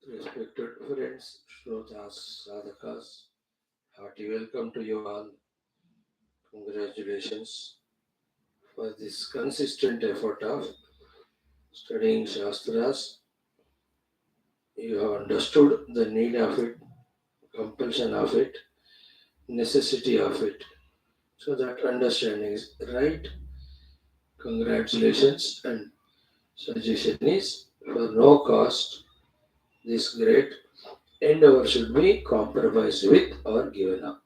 Respected friends, Shrotas, Sadhakas, hearty welcome to you all. Congratulations for this consistent effort of studying Shastras. You have understood the need of it, compulsion of it, necessity of it. So that understanding is right. Congratulations, and suggestion is for no cost, this great endeavor should be compromised with or given up.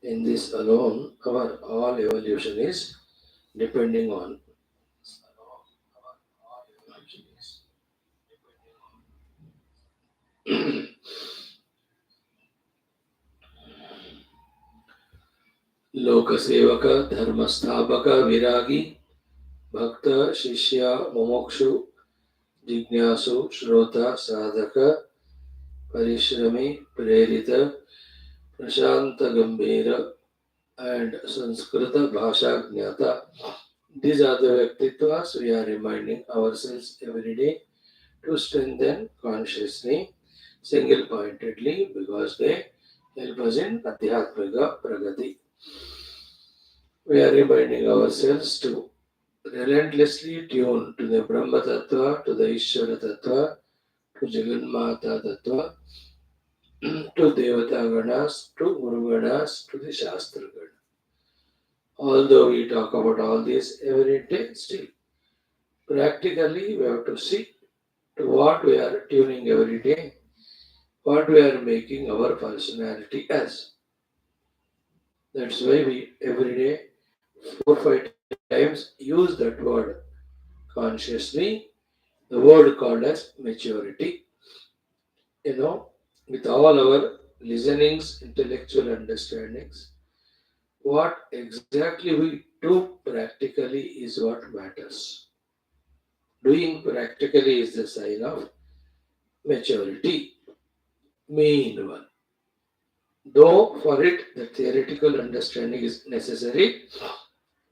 In this alone, our all evolution is depending on लोकसेवक धर्मस्थापक विरागी भक्त शिष्य मुमुक्षु जिज्ञासु श्रोता साधक परिश्रमी प्रेरित प्रशांत गंभीर and Sanskrit Bhasha Jnata. These are the Vyaktittvas we are reminding ourselves every day to strengthen consciously, single pointedly, because they help us in Adhyatmika Pragati. We are reminding ourselves to relentlessly tune to the Brahma Tattva, to the Ishvara Tattva, to Jagannatha Tattva, to Devata Ganas, to Guru Ganas, to the Shastra Ganas. Although we talk about all this every day, still practically we have to see to what we are tuning every day, what we are making our personality as. That's why we every day 4 5 times use that word consciously, the word called as maturity. With all our listenings, intellectual understandings, what exactly we do practically is what matters. Doing practically is the sign of maturity, main one. Though for it the theoretical understanding is necessary,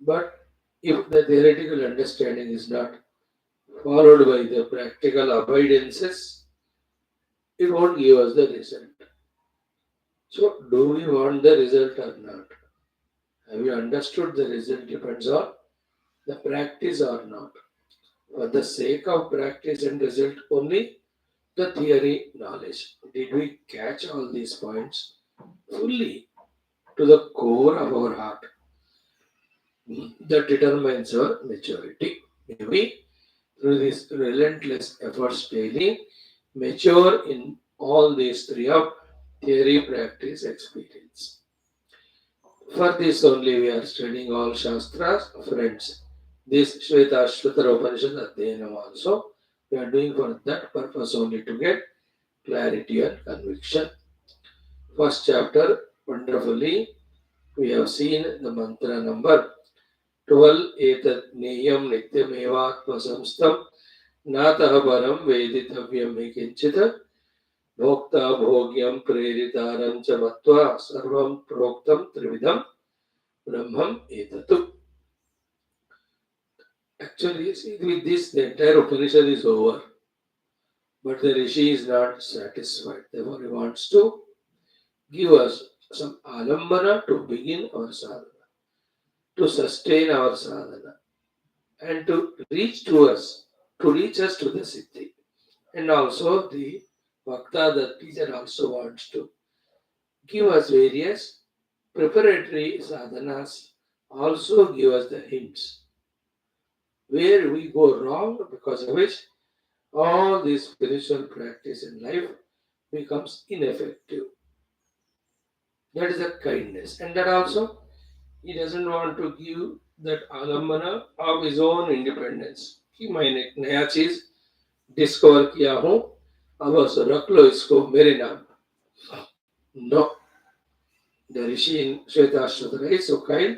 but if the theoretical understanding is not followed by the practical avoidances, it won't give us the result. So, do we want the result or not? Have you understood the result depends on the practice or not? For the sake of practice and result only, the theory knowledge. Did we catch all these points fully to the core of our heart? That determines our maturity. Maybe through these relentless efforts daily, mature in all these three of theory, practice, experience. For this only we are studying all Shastras, friends. This Shwethashwathara Upanishad Adhyanam also we are doing for that purpose only to get clarity and conviction. First chapter, wonderfully, we have seen the mantra number 12, Etat Niyam Nityamevatma Samstam Natah Param Veditavyam Hikinchita Bhokta Bhogyam Preritaram Chamatva Sarvam Proktam Trividam Brahmam Etatu. Actually, see, with this, the entire Upanishad is over. But the Rishi is not satisfied. Therefore, he wants to give us some alambana to begin our sadhana, to sustain our sadhana, and to reach us to the siddhi. And also, the Bhakta, the teacher, also wants to give us various preparatory sadhanas, also give us the hints where we go wrong, because of which all this spiritual practice in life becomes ineffective. That is a kindness. And that also, he doesn't want to give that alambana of his own independence. कि मैंने एक नया चीज discover किया हूं, अब बस रख लो इसको मेरे नाम. No. The Rishi in Shwethashwathara is so kind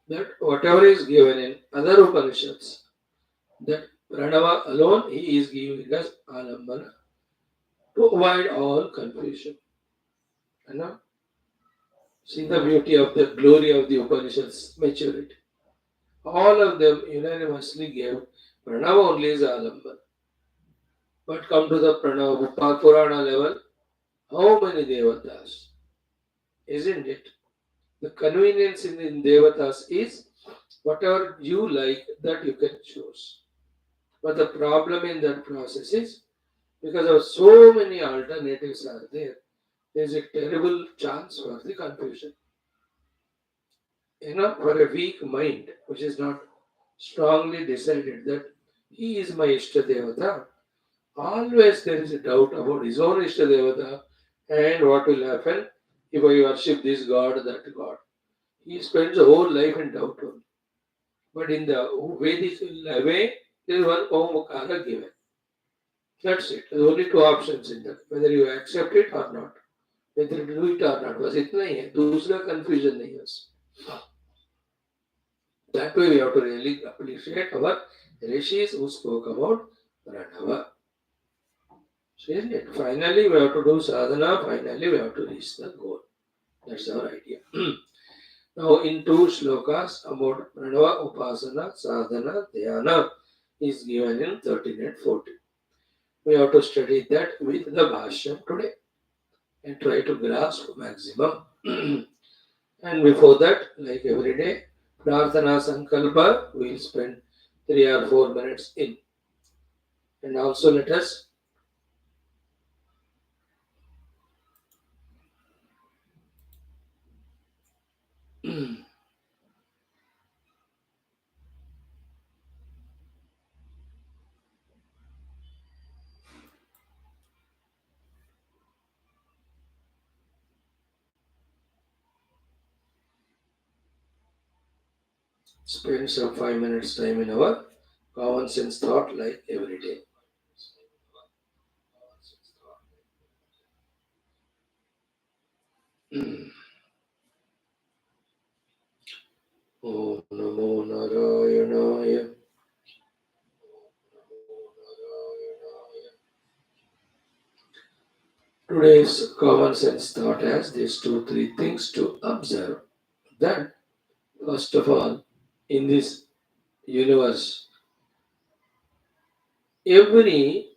that whatever is given in other Upanishads, that Pranava alone he is giving us alambana to avoid all confusion. You know? See the beauty of the glory of the Upanishads maturity. All of them unanimously gave Pranava only is Alambana. But come to the Pranava Purana level, how many Devatas? Isn't it? The convenience in Devatas is whatever you like that you can choose. But the problem in that process is because of so many alternatives are there is a terrible chance for the confusion. For a weak mind which is not strongly decided that he is my Ishta Devata, always there is a doubt about his own Ishta Devata and what will happen if I worship this god, that god. He spends the whole life in doubt only. But in the Vedic way, there is one Omkara given. That's it. There are only two options in that. Whether you accept it or not. Whether you do it or not. बस इतना ही है दूसरा confusion नहीं है That way we have to really appreciate our rishis who spoke about Pranava. So isn't it? Finally we have to do sadhana, finally we have to reach the goal. That's our idea. Now in two shlokas about Pranava, Upasana, Sadhana, Dhyana is given in 13 and 14. We have to study that with the Bhashyam today and try to grasp maximum. And before that, like every day, Prarthana Sankalpa, we'll spend 3 or 4 minutes in. And also let us spend some 5 minutes time in our common sense thought like every day. Om Namo Narayanaaya. Today's common sense thought has these 2, 3 things to observe. That, first of all, in this universe, every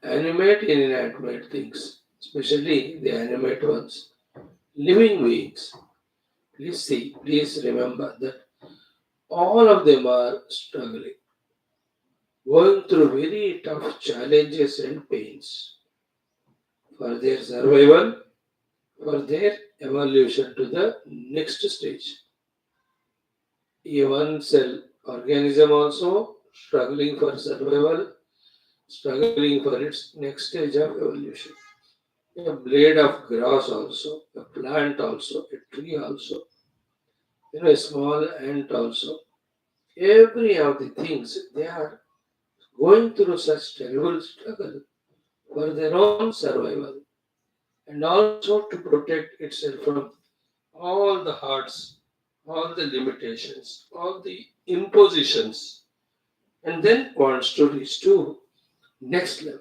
animate and inanimate things, especially the animate ones, living beings, please see, please remember that all of them are struggling, going through very tough challenges and pains for their survival, for their evolution to the next stage. A one cell organism also struggling for survival, struggling for its next stage of evolution. A blade of grass also, a plant also, a tree also, a small ant also. Every of the things they are going through such terrible struggle for their own survival and also to protect itself from all the hearts, all the limitations, all the impositions, and then wants to reach to next level.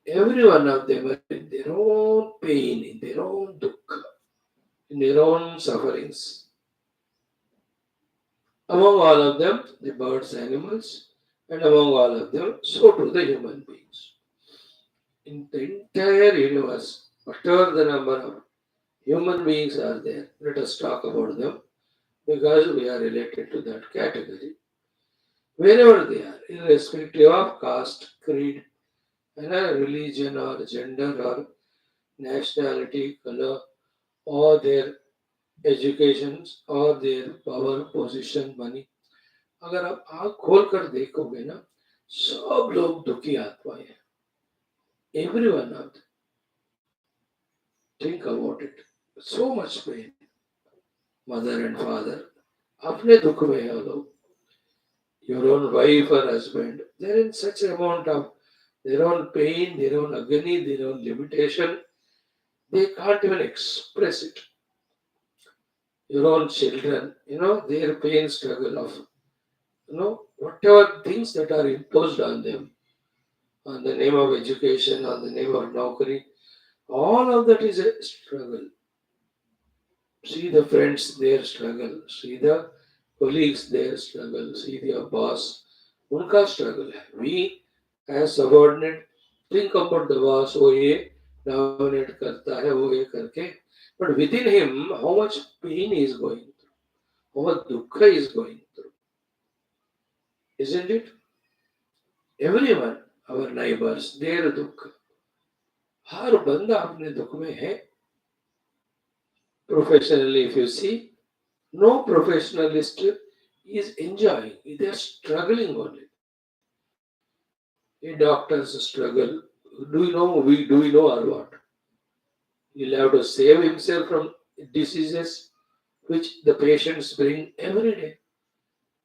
Every one of them are in their own pain, in their own dukkha, in their own sufferings. Among all of them, the birds, animals, and among all of them, so too the human beings. In the entire universe, whatever the number of human beings are there, let us talk about them because we are related to that category. Wherever they are, irrespective of caste, creed, and religion or gender or nationality, color, or their educations or their power, position, money. अगर आप आँख खोल कर देखोगे ना सब लोग दुखी आत्माएं हैं every one of them think about it so much pain mother and father अपने दुख में है वो लोग your own wife or husband they're in such amount of their own pain their own agony their own limitation they can't even express it your own children their pain struggle of whatever things that are imposed on them on the name of education, on the name of Naukari, all of that is a struggle. See the friends, their struggle. See the colleagues their struggle, see their boss, उनका struggle है. We as subordinate think about the boss, वो ये dominate करता है, वो ये करके, but within him how much pain he is going through, how much dukkha he is going through, isn't it? Everyone, our neighbors, their दुख, हर बंदा अपने दुख में है. Professionally, if you see, no professionalist is enjoying. They are struggling only. A doctor's struggle. Do we know or what? He'll have to save himself from diseases which the patients bring every day.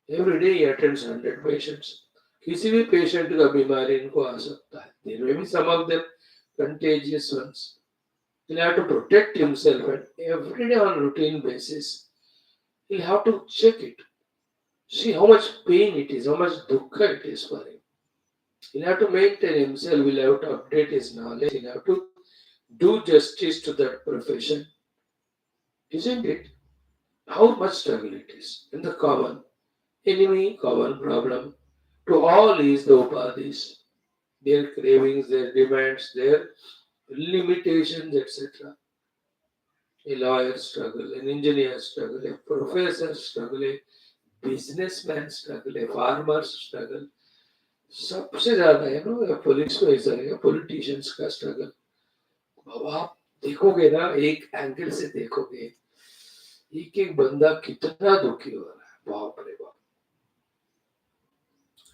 Every day he attends 100 patients. किसी भी patient का बीमारी इनको आ सकता है. There may be some of them contagious ones. He'll have to protect himself and every day on routine basis. He'll have to check it. See how much pain it is, how much dukkha it is for him. He'll have to maintain himself, he'll have to update his knowledge, he'll have to do justice to that profession. Isn't it? How much struggle it is. And the common enemy, common problem to all is the upadhis, their cravings, their demands, their limitations, etc. A lawyer struggle, an engineer struggle, a professor struggle, a businessman struggle, a farmer struggle. सबसे ज्यादा है ना police officer है politicians का struggle. अब आप देखोगे ना एक एंगल से देखोगे एक एक बंदा कितना दुखी हो रहा है. बाप रे बाप.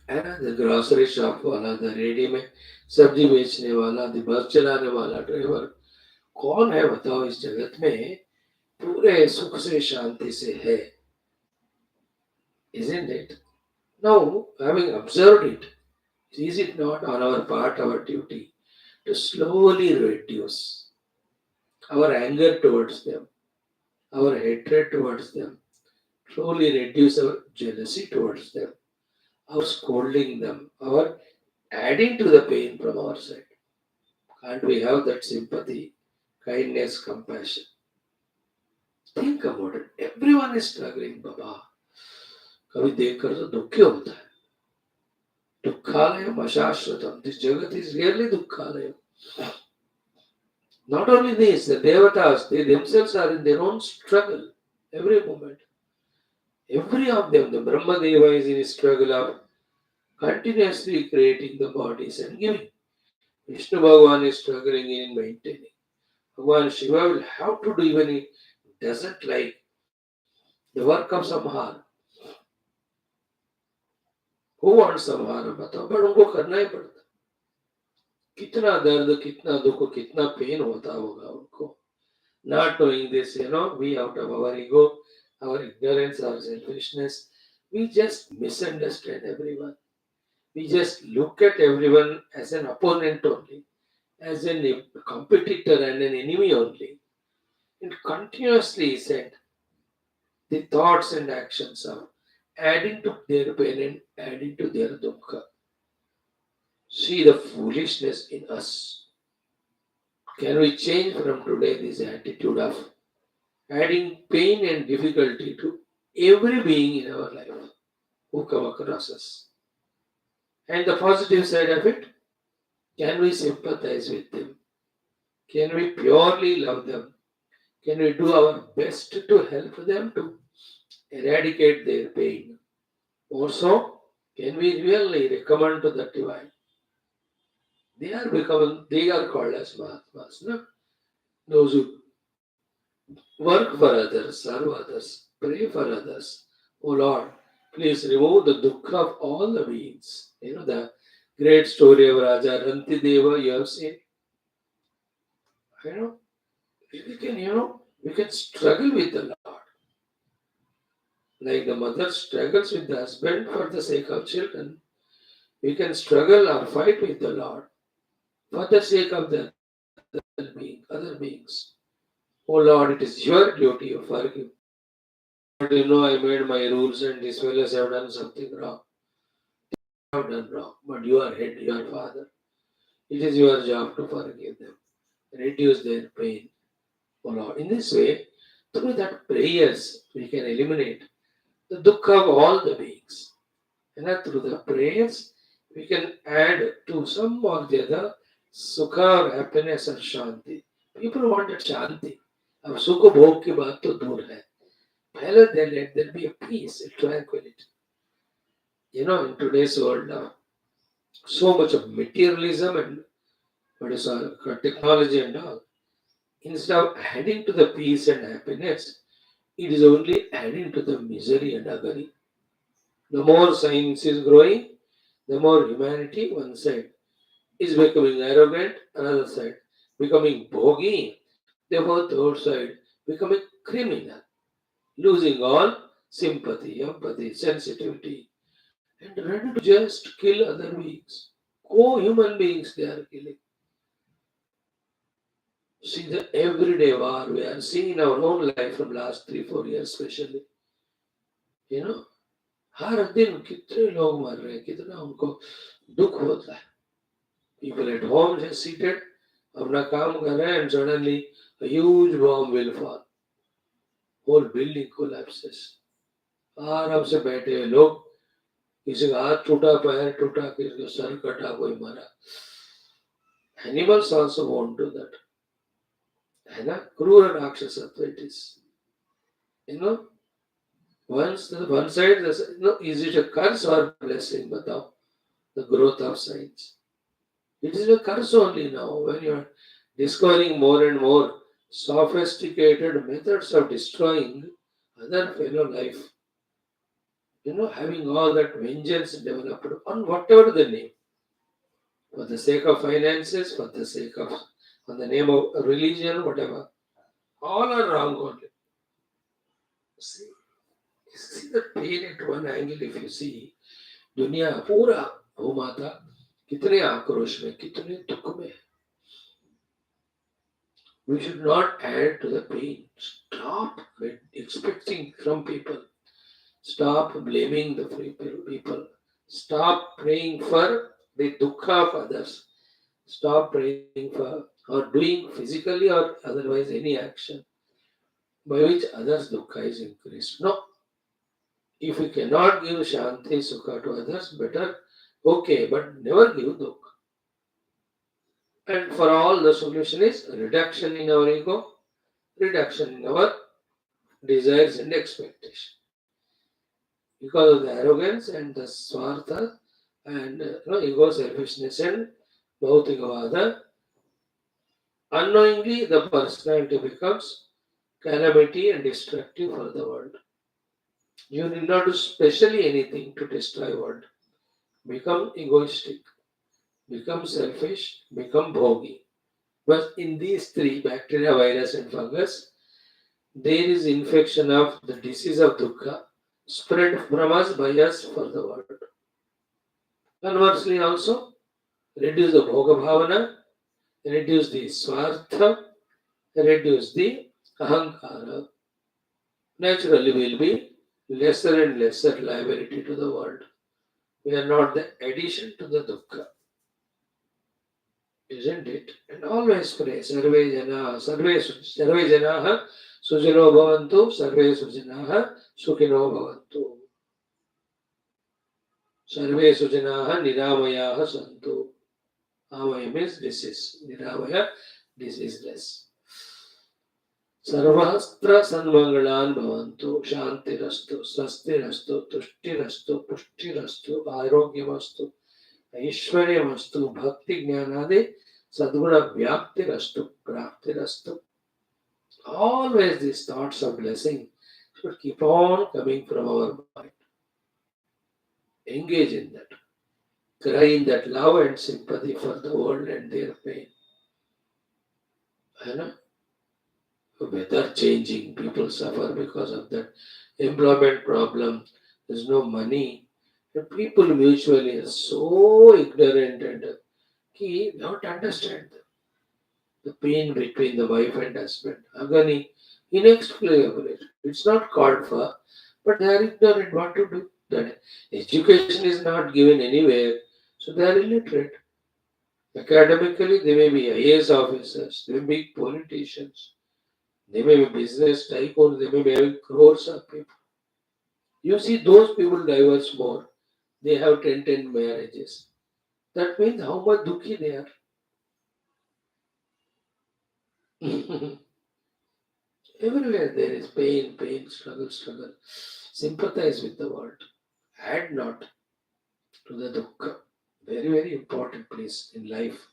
है ना. द ग्रोसरी शॉप वाला, द रेडी में सब्जी बेचने वाला, द बस चलाने वाला ड्राइवर, कौन है बताओ इस जगत में पूरे सुख से शांति से है. Isn't it? Now, having observed it, is it not on our part, our duty, to slowly reduce our anger towards them, our hatred towards them, slowly reduce our jealousy towards them, our scolding them, our adding to the pain from our side? Can't we have that sympathy, kindness, compassion? Think about it. Everyone is struggling, Baba. कभी देखकर तो दुखी होता है. दुःखालयम अशाश्वतम. This jagat is really dukkhalayam. Not only this, the devatas, they themselves are in their own struggle every moment. Every of them, the Brahma Deva is in a struggle of continuously creating the bodies and giving. Vishnu Bhagavan is struggling in maintaining. Bhagavan Shiva will have to do even he doesn't like the work of samhara. Who wants samhara? बताओ, but उनको करना ही पड़ता. कितना दर्द, कितना दुख, कितना pen होता होगा उनको. Not knowing this, we out of our ego, our ignorance, our selfishness, we just misunderstand everyone. We just look at everyone as an opponent only, as a competitor and an enemy only. And continuously send the thoughts and actions of adding to their pain and adding to their dukkha. See the foolishness in us. Can we change from today this attitude of adding pain and difficulty to every being in our life who come across us? And the positive side of it, can we sympathize with them? Can we purely love them? Can we do our best to help them to eradicate their pain? Also, can we really recommend to the divine? They are called as Mahatmas, no? Those who work for others, serve others, pray for others. Oh Lord, please remove the dukkha of all the beings. The great story of Raja Rantideva, you have seen. We can struggle with the Lord. Like the mother struggles with the husband for the sake of children. We can struggle or fight with the Lord for the sake of the other beings. Oh Lord, it is your duty to forgive. But I made my rules and these fellows have done something wrong. They have done wrong. But you are head, your father. It is your job to forgive them. Reduce their pain. Oh Lord. In this way, through that prayers, we can eliminate the dukkha of all the beings. And through the prayers, we can add to some or the other sukha or happiness or shanti. People wanted shanti. अब सुख भोग की बात तो दूर है. पहले let there be a peace, a tranquility. In today's world now, so much of materialism and what is our technology and all. Instead of adding to the peace and happiness, it is only adding to the misery and agony. The more science is growing, the more humanity, one side, is becoming arrogant, another side, becoming bogey, therefore, third side, becoming criminal, losing all sympathy, empathy, sensitivity, and ready to just kill other beings. Co-human beings they are killing. See the everyday war we are seeing in our own life from last 3-4 years especially. You know, हर दिन कितने लोग मर रहे हैं, कितना उनको दुख होता है. People at home just seated, अपना काम कर रहे हैं and suddenly a huge bomb will fall. Whole building collapses. आराम से बैठे हुए लोग, किसी का हाथ टूटा, पैर टूटा, किसी का सर कटा, कोई मरा. Animals also won't do that. है ना? क्रूर राक्षसत्व it is. Once the one side, is it a curse or blessing? Batao, the growth of science. It is a curse only now when you are discovering more and more sophisticated methods of destroying other fellow life. Having all that vengeance developed on whatever the name, for the sake of finances, for the sake of, on the name of religion, whatever, all are wrong only. See the pain at one angle. If you see, दुनिया पूरा भूमाता कितने आक्रोश में, कितने दुख में. We should not add to the pain. Stop expecting from people. Stop blaming the people. Stop praying for the dukkha of others. Stop praying for or doing physically or otherwise any action by which others' dukkha is increased. No. If we cannot give shanti, sukha to others, better, okay, but never give dukkha. And for all, the solution is reduction in our ego, reduction in our desires and expectation. Because of the arrogance and the swartha and ego, selfishness and bhautikavada, unknowingly the personality becomes calamity and destructive for the world. You need not do specially anything to destroy world. Become egoistic, become selfish, become bhogi. But in these three, bacteria, virus and fungus, there is infection of the disease of dukkha spread from us by us for the world. Conversely also, reduce the bhoga bhavana, reduce the swartha, reduce the ahankara. Naturally will be lesser and lesser liability to the world. We are not the addition to the dukkha. Isn't it? And always pray, sarve janaha sujino bhavantu, sarve sujanaha sukhino bhavantu. Sarve sujanaha niramayaha santu. Amaya means disease. Niramaya, diseaseless. Sarvastra sanmangalan bhavantu, shantirastu, sastirastu, tuštirastu, puštirastu, arogyamastu, aishwaryamastu, bhakti jnanade, sadguna vyaptirastu, praptirastu. Always these thoughts of blessing should keep on coming from our mind. Engage in that. Cry in that love and sympathy for the world and their pain. Weather changing, people suffer because of that. Employment problem, there's no money. And people mutually are so ignorant and they don't understand the pain between the wife and husband. Agony, inexplicable. It's not called for, but they are ignorant what to do. That education is not given anywhere, so they are illiterate. Academically, they may be IAS officers, they may be politicians, they may be business tycoons, they may be having crores of people. You see, those people divorce more. They have 10 marriages. That means how much dukhi they are. Everywhere there is pain, pain, struggle, struggle. Sympathize with the world. Add not to the dukkha. Very, very important place in life.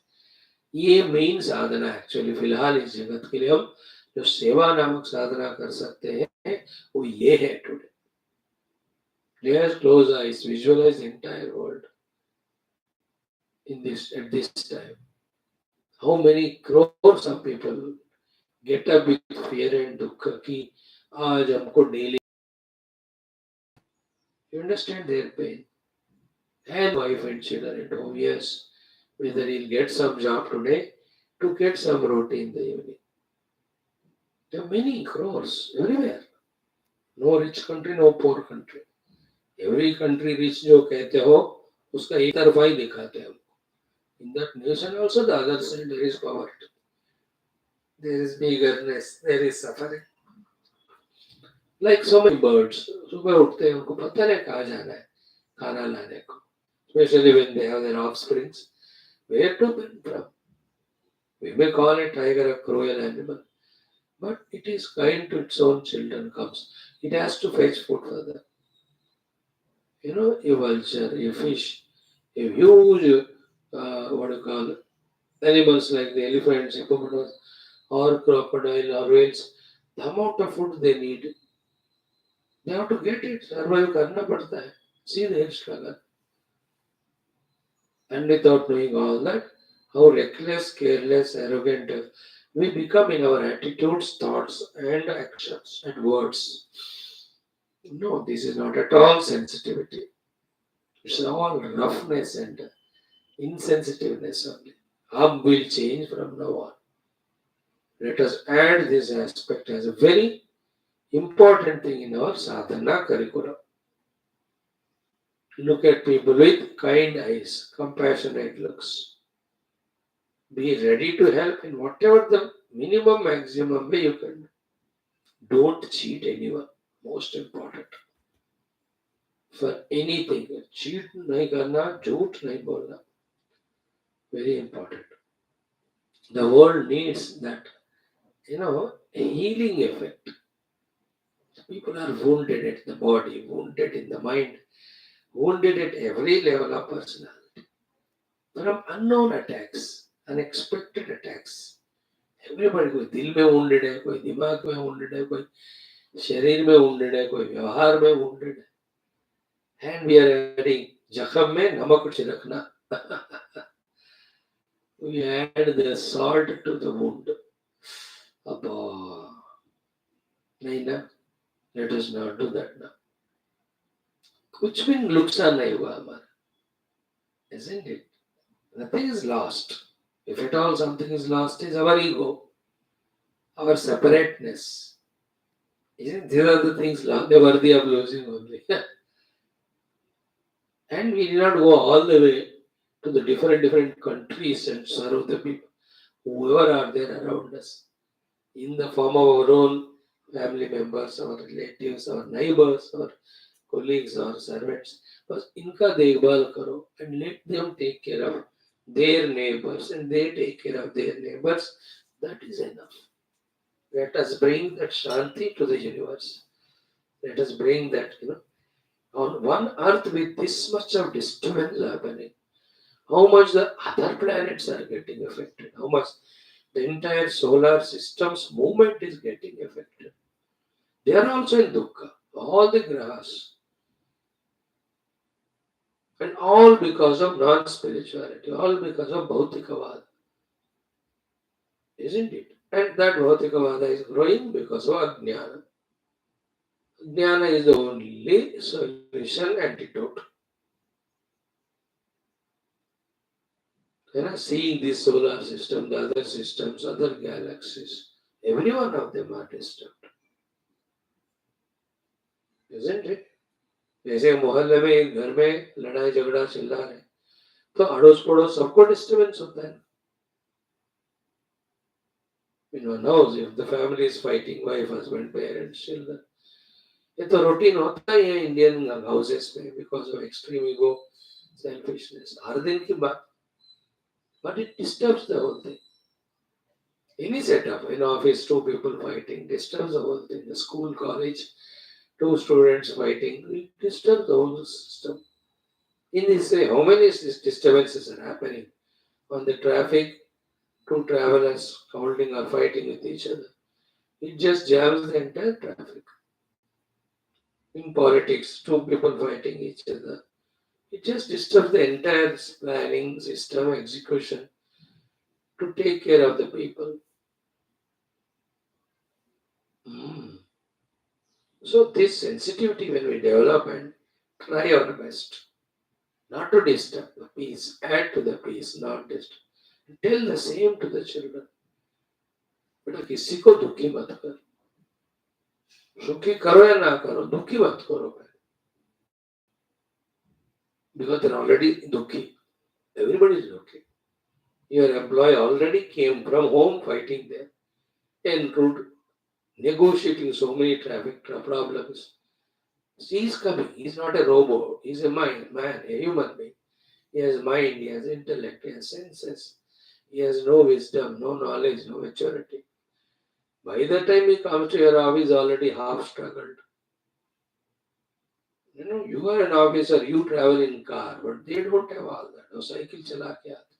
ये main साधना actually फिलहाल इस जगत के लिए हम जो सेवा नामक साधना कर सकते हैं वो ये है today. Let's close eyes, visualize the entire world in this at this time. How many crores of people get up with fear and dukkha कि आज हमको daily. You understand their pain. And wife and children at home, yes. Whether he'll get some job today to get some roti in the evening. There are many crores everywhere. No rich country, no poor country. Every country rich जो कहते हो उसका एक तरफा ही दिखाते हैं. In that nation also the other side there is poverty. There is meagerness, there is suffering. Like so many birds, सुबह उठते हैं उनको पता नहीं कहाँ जाना है खाना लाने को. Especially when they have their offsprings. Where to bring from? We may call a tiger a cruel animal, but it is kind to its own children comes. It has to fetch food for them. You know, a vulture, a fish, a huge, what do you call it? Animals like the elephants, hippopotamus, or crocodile or whales, the amount of food they need, they have to get it. Survive करना पड़ता है. See their struggle. And without knowing all that, how reckless, careless, arrogant we become in our attitudes, thoughts, and actions and words. No, this is not at all sensitivity. It's all roughness and insensitiveness only. Hum will change from now on. Let us add this aspect as a very important thing in our sadhana curriculum. Look at people with kind eyes, compassionate looks. Be ready to help in whatever the minimum, maximum way you can. Don't cheat anyone. Most important. For anything. Cheat nahi karna, jhoot nahi bolna. Very important. The world needs that, healing effect. People are wounded at the body, wounded in the mind, wounded at every level of personality. From unknown attacks, unexpected attacks. Everybody कोई दिल में wounded है, कोई दिमाग में wounded है, कोई शरीर में wounded है, कोई व्यवहार में wounded है. And we are adding जख्म में नमक छिड़कना. We add the salt to the wound. Abba. नहीं ना. Let us not do that now. कुछ भी नुकसान नहीं हुआ हमारा. Isn't it? Nothing is lost. If at all something is lost, is our ego, our separateness. Isn't these are the things they're worthy of losing only. And we did not go all the way to the different countries and serve the people, whoever are there around us, in the form of our own family members, our relatives, our neighbors, our colleagues, or servants. But इनका देखभाल करो and let them take care of their neighbors and they take care of their neighbors. That is enough. Let us bring that shanti to the universe. Let us bring that, on one earth with this much of disturbance happening, how much the other planets are getting affected, how much the entire solar system's movement is getting affected. They are also in dukkha, all the grahas. And all because of non-spirituality, all because of Bhautikavada. Isn't it? And that Bhautikavada is growing because of Ajnana. Jnana is the only solution antidote. Seeing this solar system, the other systems, other galaxies, every one of them are disturbed. Isn't it? जैसे मोहल्ले में एक घर में लड़ाई झगड़ा चिल्ला रहे तो अड़ोस पड़ोस सबको डिस्टर्बेंस होता है. Knows if the family is fighting, wife, husband, parents, children, ये तो रूटीन होता ही है इंडियन हाउसेस में because of extreme ego selfishness हर दिन की बात but it disturbs the whole thing. Any setup in office, two people fighting disturbs the whole thing. The school, college, two students fighting, it disturbs the whole system. In this way, how many disturbances are happening on the traffic? Two travelers holding or fighting with each other. It just jams the entire traffic. In politics, two people fighting each other. It just disturbs the entire planning system, execution to take care of the people. Mm. So this sensitivity when we develop and try our best, not to disturb the peace, add to the peace, not disturb. Tell the same to the children. बेटा किसी को दुखी मत कर, सुखी करो या ना करो, दुखी मत करो because they're already dukhi. Everybody is dukhi. Your employee already came from home fighting there and negotiating so many traffic problems. He is coming. He is not a robot. He is a man, a human being. He has mind, he has intellect, he has senses. He has no wisdom, no knowledge, no maturity. By the time he comes to your office, already half struggled. You are an officer, you travel in car, but they don't have all that. No cycle chala ke aate.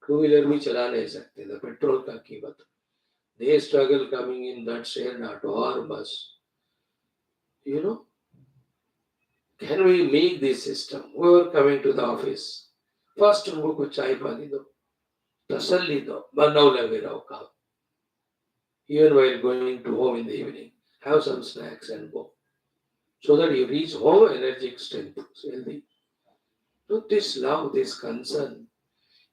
Two-wheeler bhi chala nahi sakte. The petrol ka कीमत. They struggle coming in that shared auto or bus. Can we make this system? Whoever coming to the office, first उनको चाय पानी दो, तसल्ली दो, बनाओ लगे रहो काम. Even while going to home in the evening, have some snacks and go. So that you reach home energetic strength, healthy. So this love, this concern,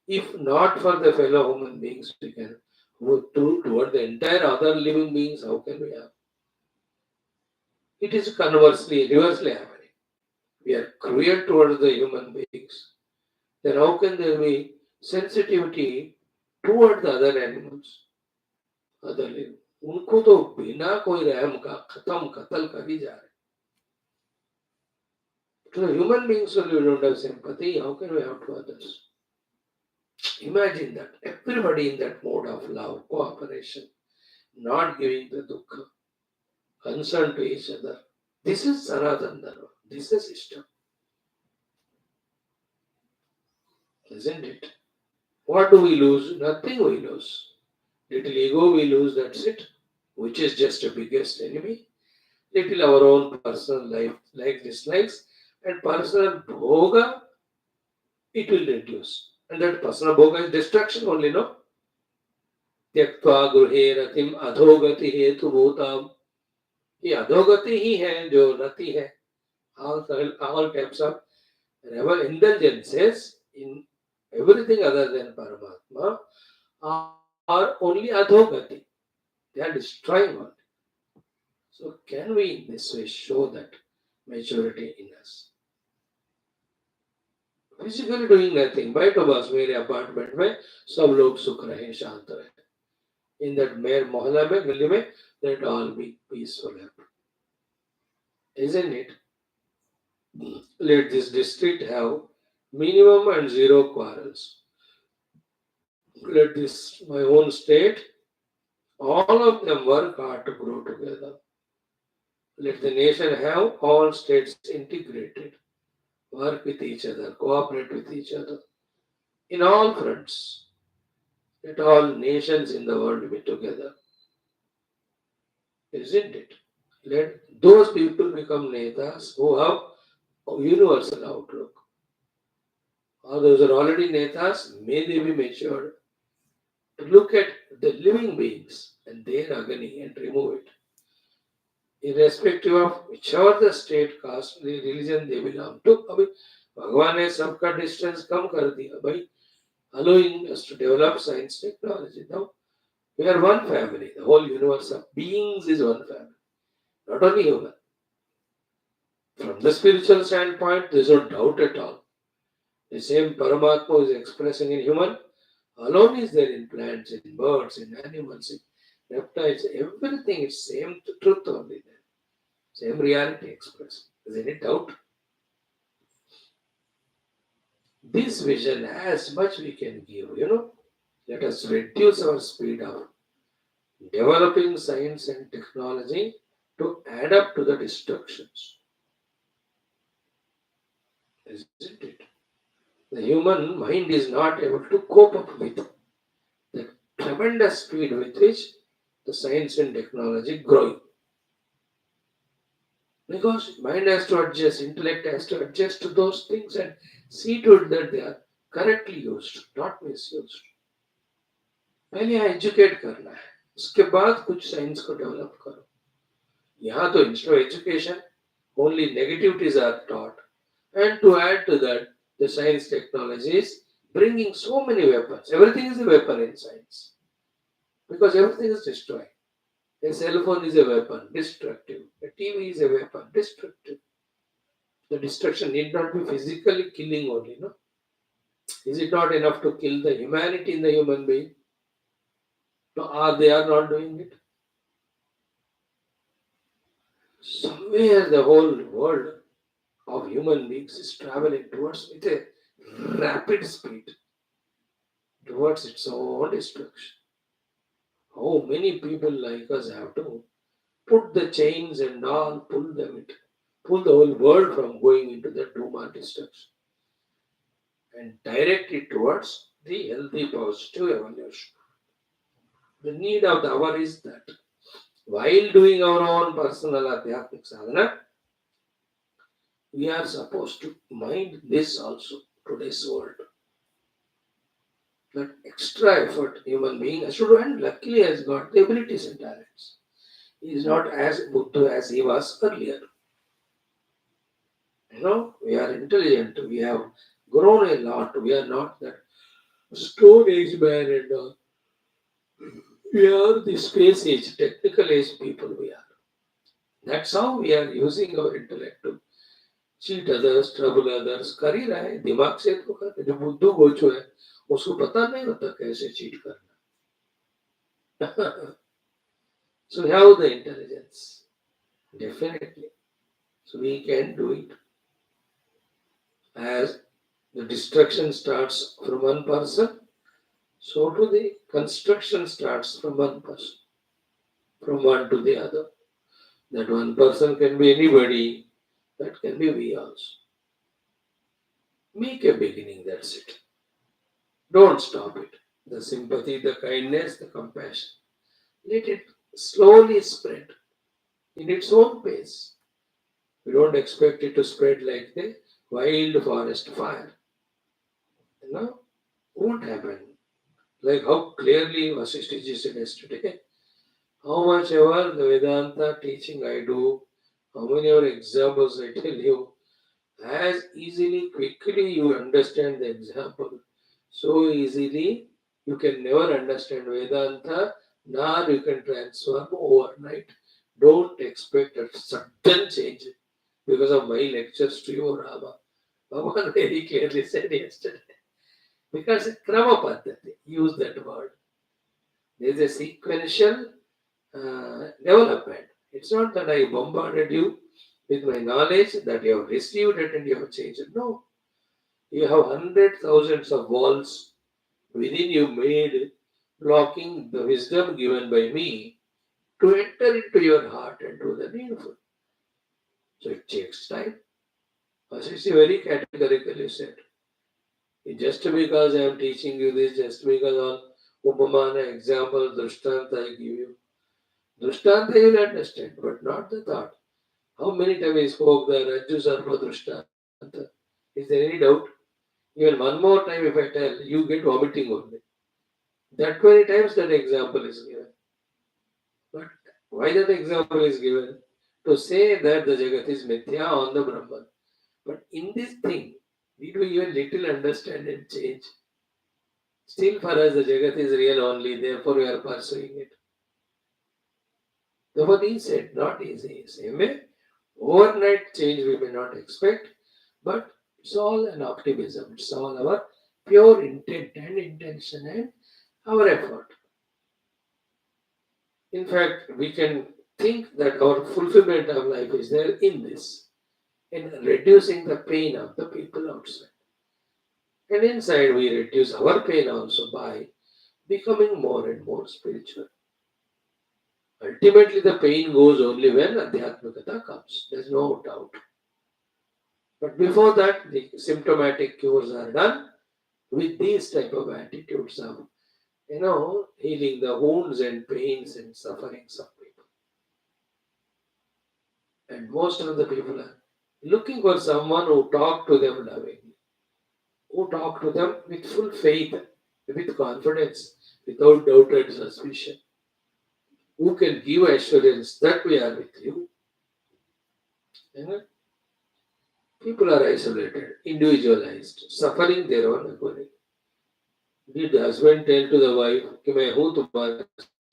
if not for the fellow human beings, we can toward the entire other living beings, how can we have? It is conversely, reversely happening. We are cruel towards the human beings. Then how can there be sensitivity toward the other animals, other living? उनको तो बिना कोई रहम का खत्म कत्ल कर ही जा रहे. To human beings only we don't have sympathy. How can we have to others? Imagine that everybody in that mode of love, cooperation, not giving the dukkha, concern to each other. This is Sanatana Dharma. This is system. Isn't it? What do we lose? Nothing we lose. Little ego we lose, that's it. Which is just the biggest enemy. Little our own personal life, likes, dislikes, and personal bhoga, it will reduce. And that personal bhoga is destruction only, no? त्यक्त्वा गृहे रतिम अधोगति हेतु भूताम. ये अधोगति ही है जो रति है. All types of indulgences in everything other than Paramatma are only adhogati. They are destroying all. So can we in this way show that maturity in us? Physically doing nothing. बैठो बस मेरे अपार्टमेंट में सब लोग सुख रहे शांत रहे. In that mere मोहल्ला में गली में let all be peaceful happy. Isn't it? Let this district have minimum and zero quarrels. Let this my own state, all of them work hard to grow together. Let the nation have all states integrated, work with each other, cooperate with each other in all fronts. Let all nations in the world be together. Isn't it? Let those people become netas who have a universal outlook. Or those are already netas, may they be matured to look at the living beings and their agony and remove it. Irrespective of whichever the state, caste, religion they belong to. अभी भगवान ने सबका distance कम कर दिया भाई, allowing us to develop science technology. Now we are one family. The whole universe of beings is one family, not only human. From the spiritual standpoint, there is no doubt at all. The same Paramatma is expressing in human, alone is there in plants, in birds, in animals, in reptiles, everything is same truth only there. Same reality expressed. Is any doubt? This vision, as much we can give. Let us reduce our speed of developing science and technology to add up to the destructions. Isn't it? The human mind is not able to cope up with the tremendous speed with which the science and technology growing. Because mind has to adjust, intellect has to adjust to those things and see to it that they are correctly used, not misused. पहले यहाँ educate करना है, उसके बाद कुछ science को develop करो. यहाँ तो instead of education only negativities are taught, and to add to that, the science technology is bringing so many weapons. Everything is a weapon in science because everything is destroyed. A cell phone is a weapon, destructive. A TV is a weapon, destructive. The destruction need not be physically killing only, no? Is it not enough to kill the humanity in the human being? No, they are not doing it. Somewhere the whole world of human beings is traveling towards with a rapid speed towards its own destruction. How many people like us have to put the chains and all, pull the whole world from going into the doom and destruction and direct it towards the healthy, positive evolution. The need of the hour is that while doing our own personal adhyatmic sadhana, we are supposed to mind this also, today's world. That extra effort human being has to do, and luckily has got the abilities and talents. He is not as Buddha as he was earlier. We are intelligent, we have grown a lot, we are not that stone age man and all. We are the space age, technical age people we are. That's how we are using our intellect to cheat others, trouble others. कर ही रहा है, दिमाग से तो कर. जो बुद्धू गोचो है, उसको पता नहीं होता कैसे cheat करना. So we have the intelligence, definitely. So we can do it. As the destruction starts from one person, so too the construction starts from one person, from one to the other. That one person can be anybody, that can be we also. Make a beginning, that's it. Don't stop it. The sympathy, the kindness, the compassion. Let it slowly spread in its own pace. We don't expect it to spread like the wild forest fire. Won't happen. Like how clearly Vasishtha said yesterday, how much ever the Vedanta teaching I do, how many ever examples I tell you, as easily, quickly you understand the example. So easily, you can never understand Vedanta, nor you can transform overnight. Don't expect a sudden change because of my lectures to you, Rama. Bhagavan very clearly said yesterday. Because Krama Paddhati, use that word. There is a sequential development. It's not that I bombarded you with my knowledge that you have received it and you have changed it. No. You have hundreds, thousands of walls within you made blocking the wisdom given by me to enter into your heart and do the needful. So it takes time. Vasishtha very categorically said, just because I am teaching you this, just because all Upamana, example, Drishtanta I give you, Drishtanta you will understand, but not the thought. How many times I spoke the Rajju Sarva Drishtanta? Is there any doubt? Even one more time if I tell, you get vomiting only. That many times that example is given. But why that example is given? To say that the Jagat is Mithya on the Brahman. But in this thing, did we even little understand and change? Still for us the Jagat is real only, therefore we are pursuing it. Therefore he said, not easy. Same way, overnight change we may not expect, but it's all an optimism. It's all our pure intent and intention and our effort. In fact, we can think that our fulfillment of life is there in this, in reducing the pain of the people outside. And inside, we reduce our pain also by becoming more and more spiritual. Ultimately, the pain goes only when Adhyatmikata comes. There's no doubt. But before that, the symptomatic cures are done with these type of attitudes of, healing the wounds and pains and sufferings of people. And most of the people are looking for someone who talk to them lovingly, who talk to them with full faith, with confidence, without doubt and suspicion, who can give assurance that we are with you. You know, people are isolated, individualized, suffering their own agony. Did the husband tell to the wife कि मैं हूँ तुम्हारे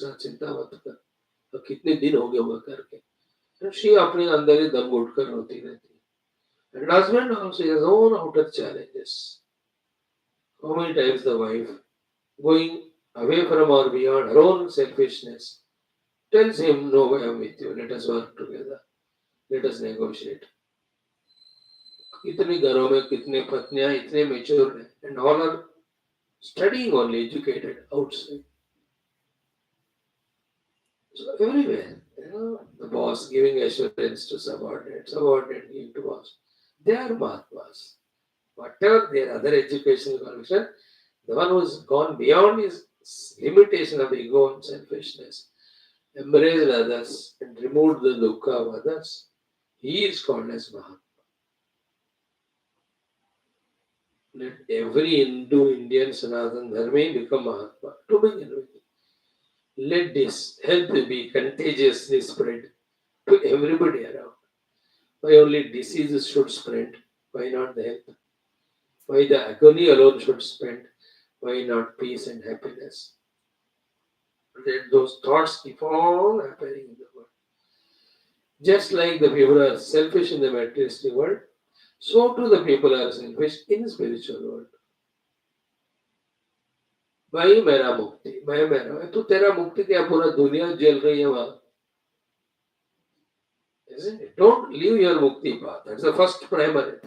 साथ चिंता मत कर और कितने दिन हो गए हुआ करके she अपने अंदर ही दम घुटकर रोती रहती है. And husband also has own outer challenges. How many times the wife, going away from or beyond her own selfishness, tells him, no, I am with you, let us work together, let us negotiate. कितने घरों में कितने पत्नियां इतने mature हैं and all are studying only, educated outside. So everywhere, the boss giving assurance to subordinate, subordinate giving to boss. They are Mahatmas. Whatever their other educational qualification, the one who's gone beyond his limitation of ego and selfishness, embraced others and removed the dukkha of others, he is called as Mahatma. Let every Hindu, Indian, Sanatan Dharmi become Mahatma to begin with. Let this help be contagiously spread to everybody around. Why only diseases should spread? Why not the health? Why the agony alone should spread? Why not peace and happiness? Let those thoughts keep on happening in the world. Just like the people are selfish in the materialistic world, so too the people are selfish in the spiritual world. भाई मेरा मुक्ति मैं मेरा तो तेरा मुक्ति क्या पूरा दुनिया जल रही है वहां. Isn't it? Don't leave your mukti path. That's the first primary.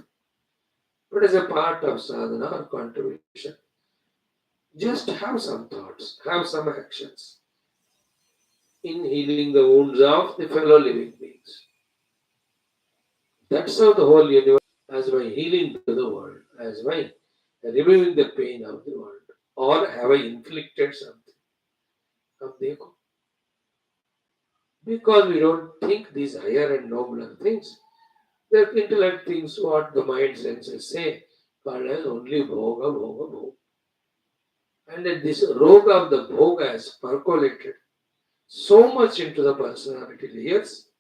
But as a part of sadhana or contribution, just have some thoughts, have some actions in healing the wounds of the fellow living beings. That's how the whole universe, as by healing to the world, as by removing the pain of the world, or have I inflicted something? Ab dekho. Because we don't think these higher and nobler things, the intellect thinks what the mind senses say, called as only bhoga, bhoga, bhoga. And that this roga of the bhoga has percolated so much into the personality layers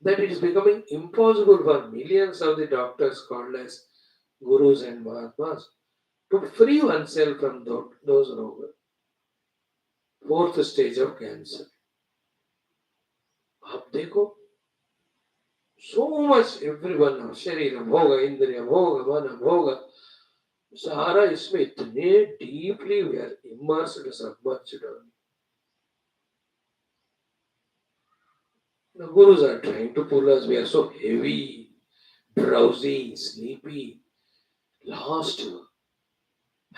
that it is becoming impossible for millions of the doctors called as gurus and mahatmas to free oneself from those roga. Fourth stage of cancer. आप देखो, so much everyone, शरीर भोग, इंद्रिय भोग, मन भोग, सारा इसमें इतने deeply we are immersed, submerged. The gurus are trying to pull us. We are so heavy, drowsy, sleepy, lost.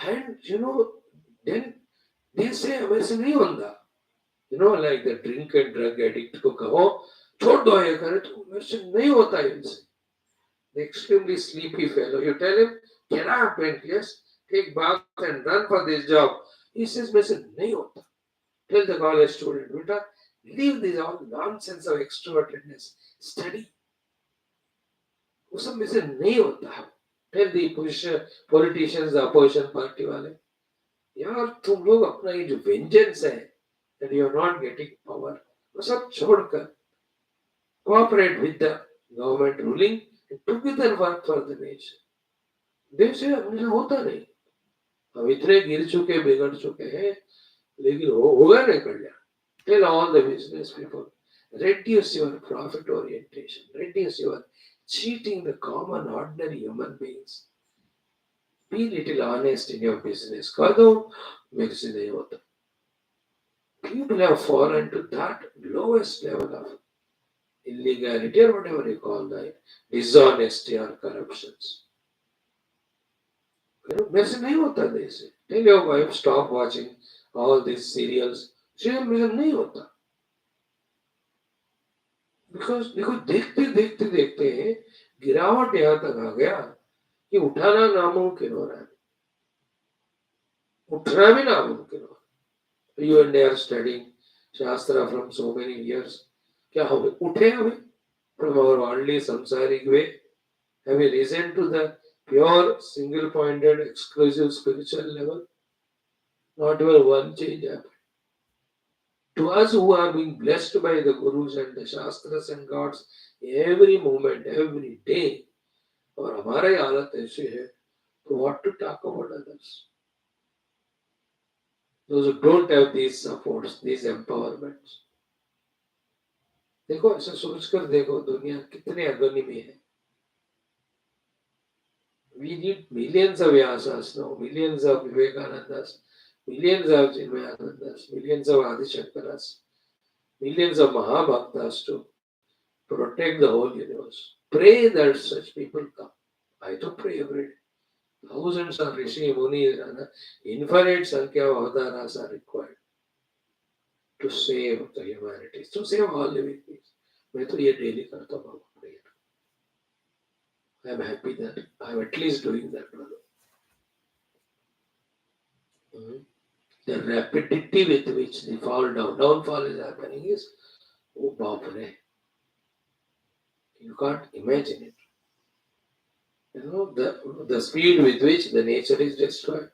And then they say, वैसे नहीं होता. Like the drink and drug addict को कहो, छोड़ दो ये करे तो वैसे नहीं होता इनसे. The extremely sleepy fellow, you tell him, get up and yes, take bath and run for this job. He says, वैसे नहीं होता. Tell the college student, beta, leave this all nonsense of extrovertedness. Study. वो सब में से नहीं होता. Tell the politicians, the opposition party वाले, यार तुम लोग अपना ये जो vengeance है, that you are not getting power, वो सब छोड़कर cooperate with the government ruling and together work for the nation. देश से हमसे होता नहीं. हम इतने गिर चुके, बिगड़ चुके हैं, लेकिन होगा नहीं कल्याण. Tell all the business people, reduce your profit orientation, reduce your cheating the common ordinary human beings. Be little honest in your business. कर दो, मेरे से नहीं होता. People have fallen to that lowest level of illegality or whatever you call that, dishonesty or corruptions. मेरे से नहीं होता देश से. Tell your wife stop watching all these serials. Serial मेरे से नहीं होता. Because देखो देखते देखते देखते गिरावट यहाँ तक आ गया कि उठाना नामुमकिन हो रहा है. उठना भी नामुमकिन हो रहा है. You and I are studying Shastra from so many years. क्या हो गए? उठे हमें from our worldly samsaric way. Have we risen to the pure, single-pointed, exclusive spiritual level? Not even one change happened. To us who are being blessed by the Gurus and the Shastras and Gods every moment, every day, और हमारी हालत ऐसी है, तो what to talk about others? Those who don't have these supports, these empowerments. देखो ऐसा सोचकर देखो दुनिया कितने अगनी में है. We need millions of Vyasas now, millions of Vivekanandas, millions of Chinmayanandas, millions of Adi Shankaras, millions of Mahabhaktas to protect the whole universe. Pray that such people come. I do pray every day. Thousands of Rishi, Munis, and infinite Sankhya of Avataras are required to save the humanity, to save all living beings. मैं तो ये daily करता हूँ prayer. I am happy that I am at least doing that. The rapidity with which the downfall is happening is, oh Bapre, you can't imagine it. You know, the speed with which the nature is destroyed,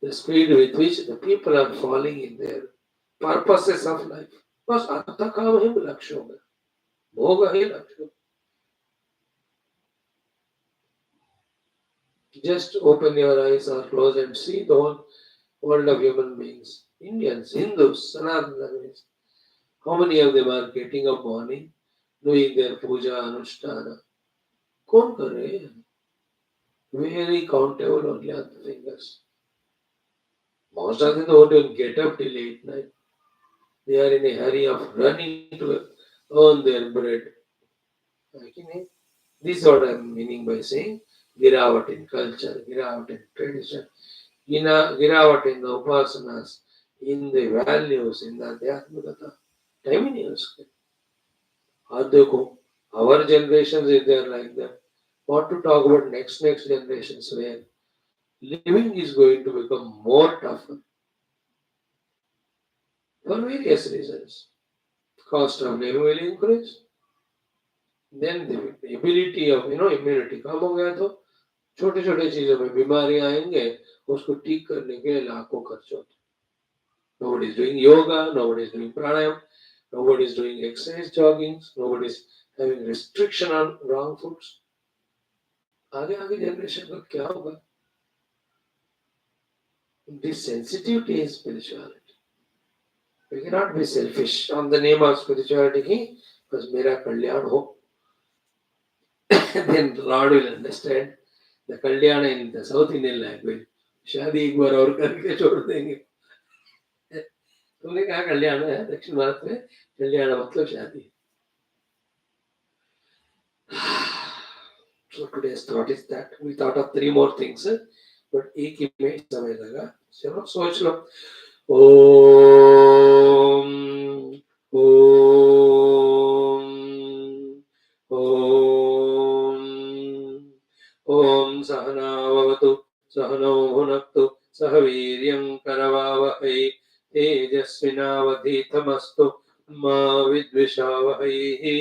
the speed with which the people are falling in their purposes of life. बस आता काम ही लक्ष्य होगा, भोग ही लक्ष्य. Just open your eyes or close and see the whole world of human beings. Indians, Hindus, Sanatana. How many of them are getting up morning, doing their puja, anushtana? कौन कर रहे हैं? Very countable only on the fingers. Most of them don't even get up till 8, 9. They are in a hurry of running to earn their bread. This is what I am meaning by saying giravat in culture, giravat in tradition, giravat in the upasanas, in the values, in the adhyatmikata. Time in use. Our generations, if they are like that, what to talk about next generations where living is going to become more tougher for various reasons. Cost of living will increase. Then the ability of immunity कम हो गया तो छोटे छोटे चीजों में बीमारियां आएंगे, उसको ठीक करने के लिए लाखों खर्च होते. Nobody is doing yoga, nobody is doing pranayam, nobody is doing exercise, jogging, nobody is having restriction on wrong foods. आगे जनरेशन का क्या होगा? This sensitivity is spirituality. We cannot be selfish on the name of spirituality की बस मेरा कल्याण हो. Then Lord will understand the kalyana in the South Indian language. शादी एक बार और करके छोड़ देंगे. तुमने कहा कल्याण है, दक्षिण भारत में कल्याण मतलब शादी. So today's thought is that we thought of 3 more things, but एक ही में समय लगा. चलो सोच लो. ओम ओम सहना भवतु सहनौ भुनक्तु सह वीर्यं करवावहै तेजस्विनावधीतमस्तु मा विद्विषावहै.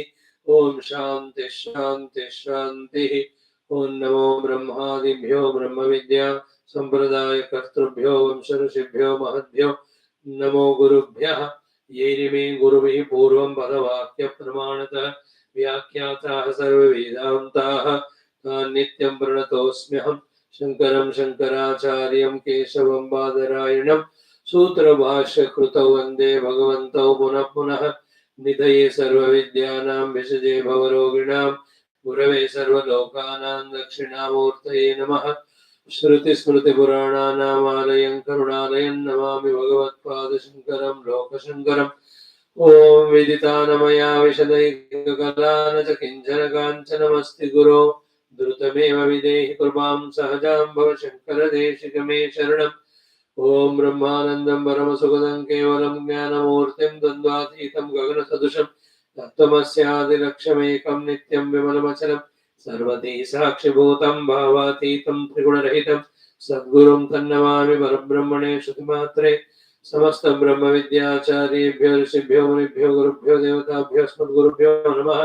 ओम शांति शांति शांति. ओम नमो ब्रह्मादिभ्यो ब्रह्म विद्या संप्रदाय कर्तृभ्यो वंश ऋषिभ्यो महद्भ्यो नमो गुरुभ्यः. ये मे गुरुभिः पूर्वं पदवाक्य प्रमाणतः व्याख्याताः सर्वे वेदान्ताः नित्यं प्रणतोऽस्म्यहं शङ्करं शङ्कराचार्यं केशवं बादरायणं सूत्रभाष्य कृतौ वन्दे भगवन्तौ पुनः पुनः. निधये सर्वविद्यानां विषजे भवरोगिणां गुरवे सर्वलोकानां दक्षिणामूर्तये नमः. श्रुतिस्मृतिपुराणानामालयं करुणालयं नमामि भगवत्पादशङ्करं लोकशङ्करम्। ॐ विदितानमया विशदैककलान च किञ्चन काञ्चनमस्ति गुरो द्रुतमेव विदेहि कृपां सहजां भव शङ्करदेशिक मे शरणम्। ॐ ब्रह्मानन्दं परमसुखदं केवलं ज्ञानमूर्तिं द्वन्द्वातीतं गगनसदृशं तत्त्वमस्यादिलक्ष्यमेकं नित्यं विमलमचलं सर्वधी साक्षिभूतं भावातीतं त्रिगुणरहितं सद्गुरुं तन्नमामि परब्रह्मणे श्रुतिमात्रे समस्तं ब्रह्मविद्याचार्येभ्यो ऋषिभ्यो मुनिभ्यो गुरुभ्यो देवताभ्यो अस्मद्गुरुभ्यो नमः।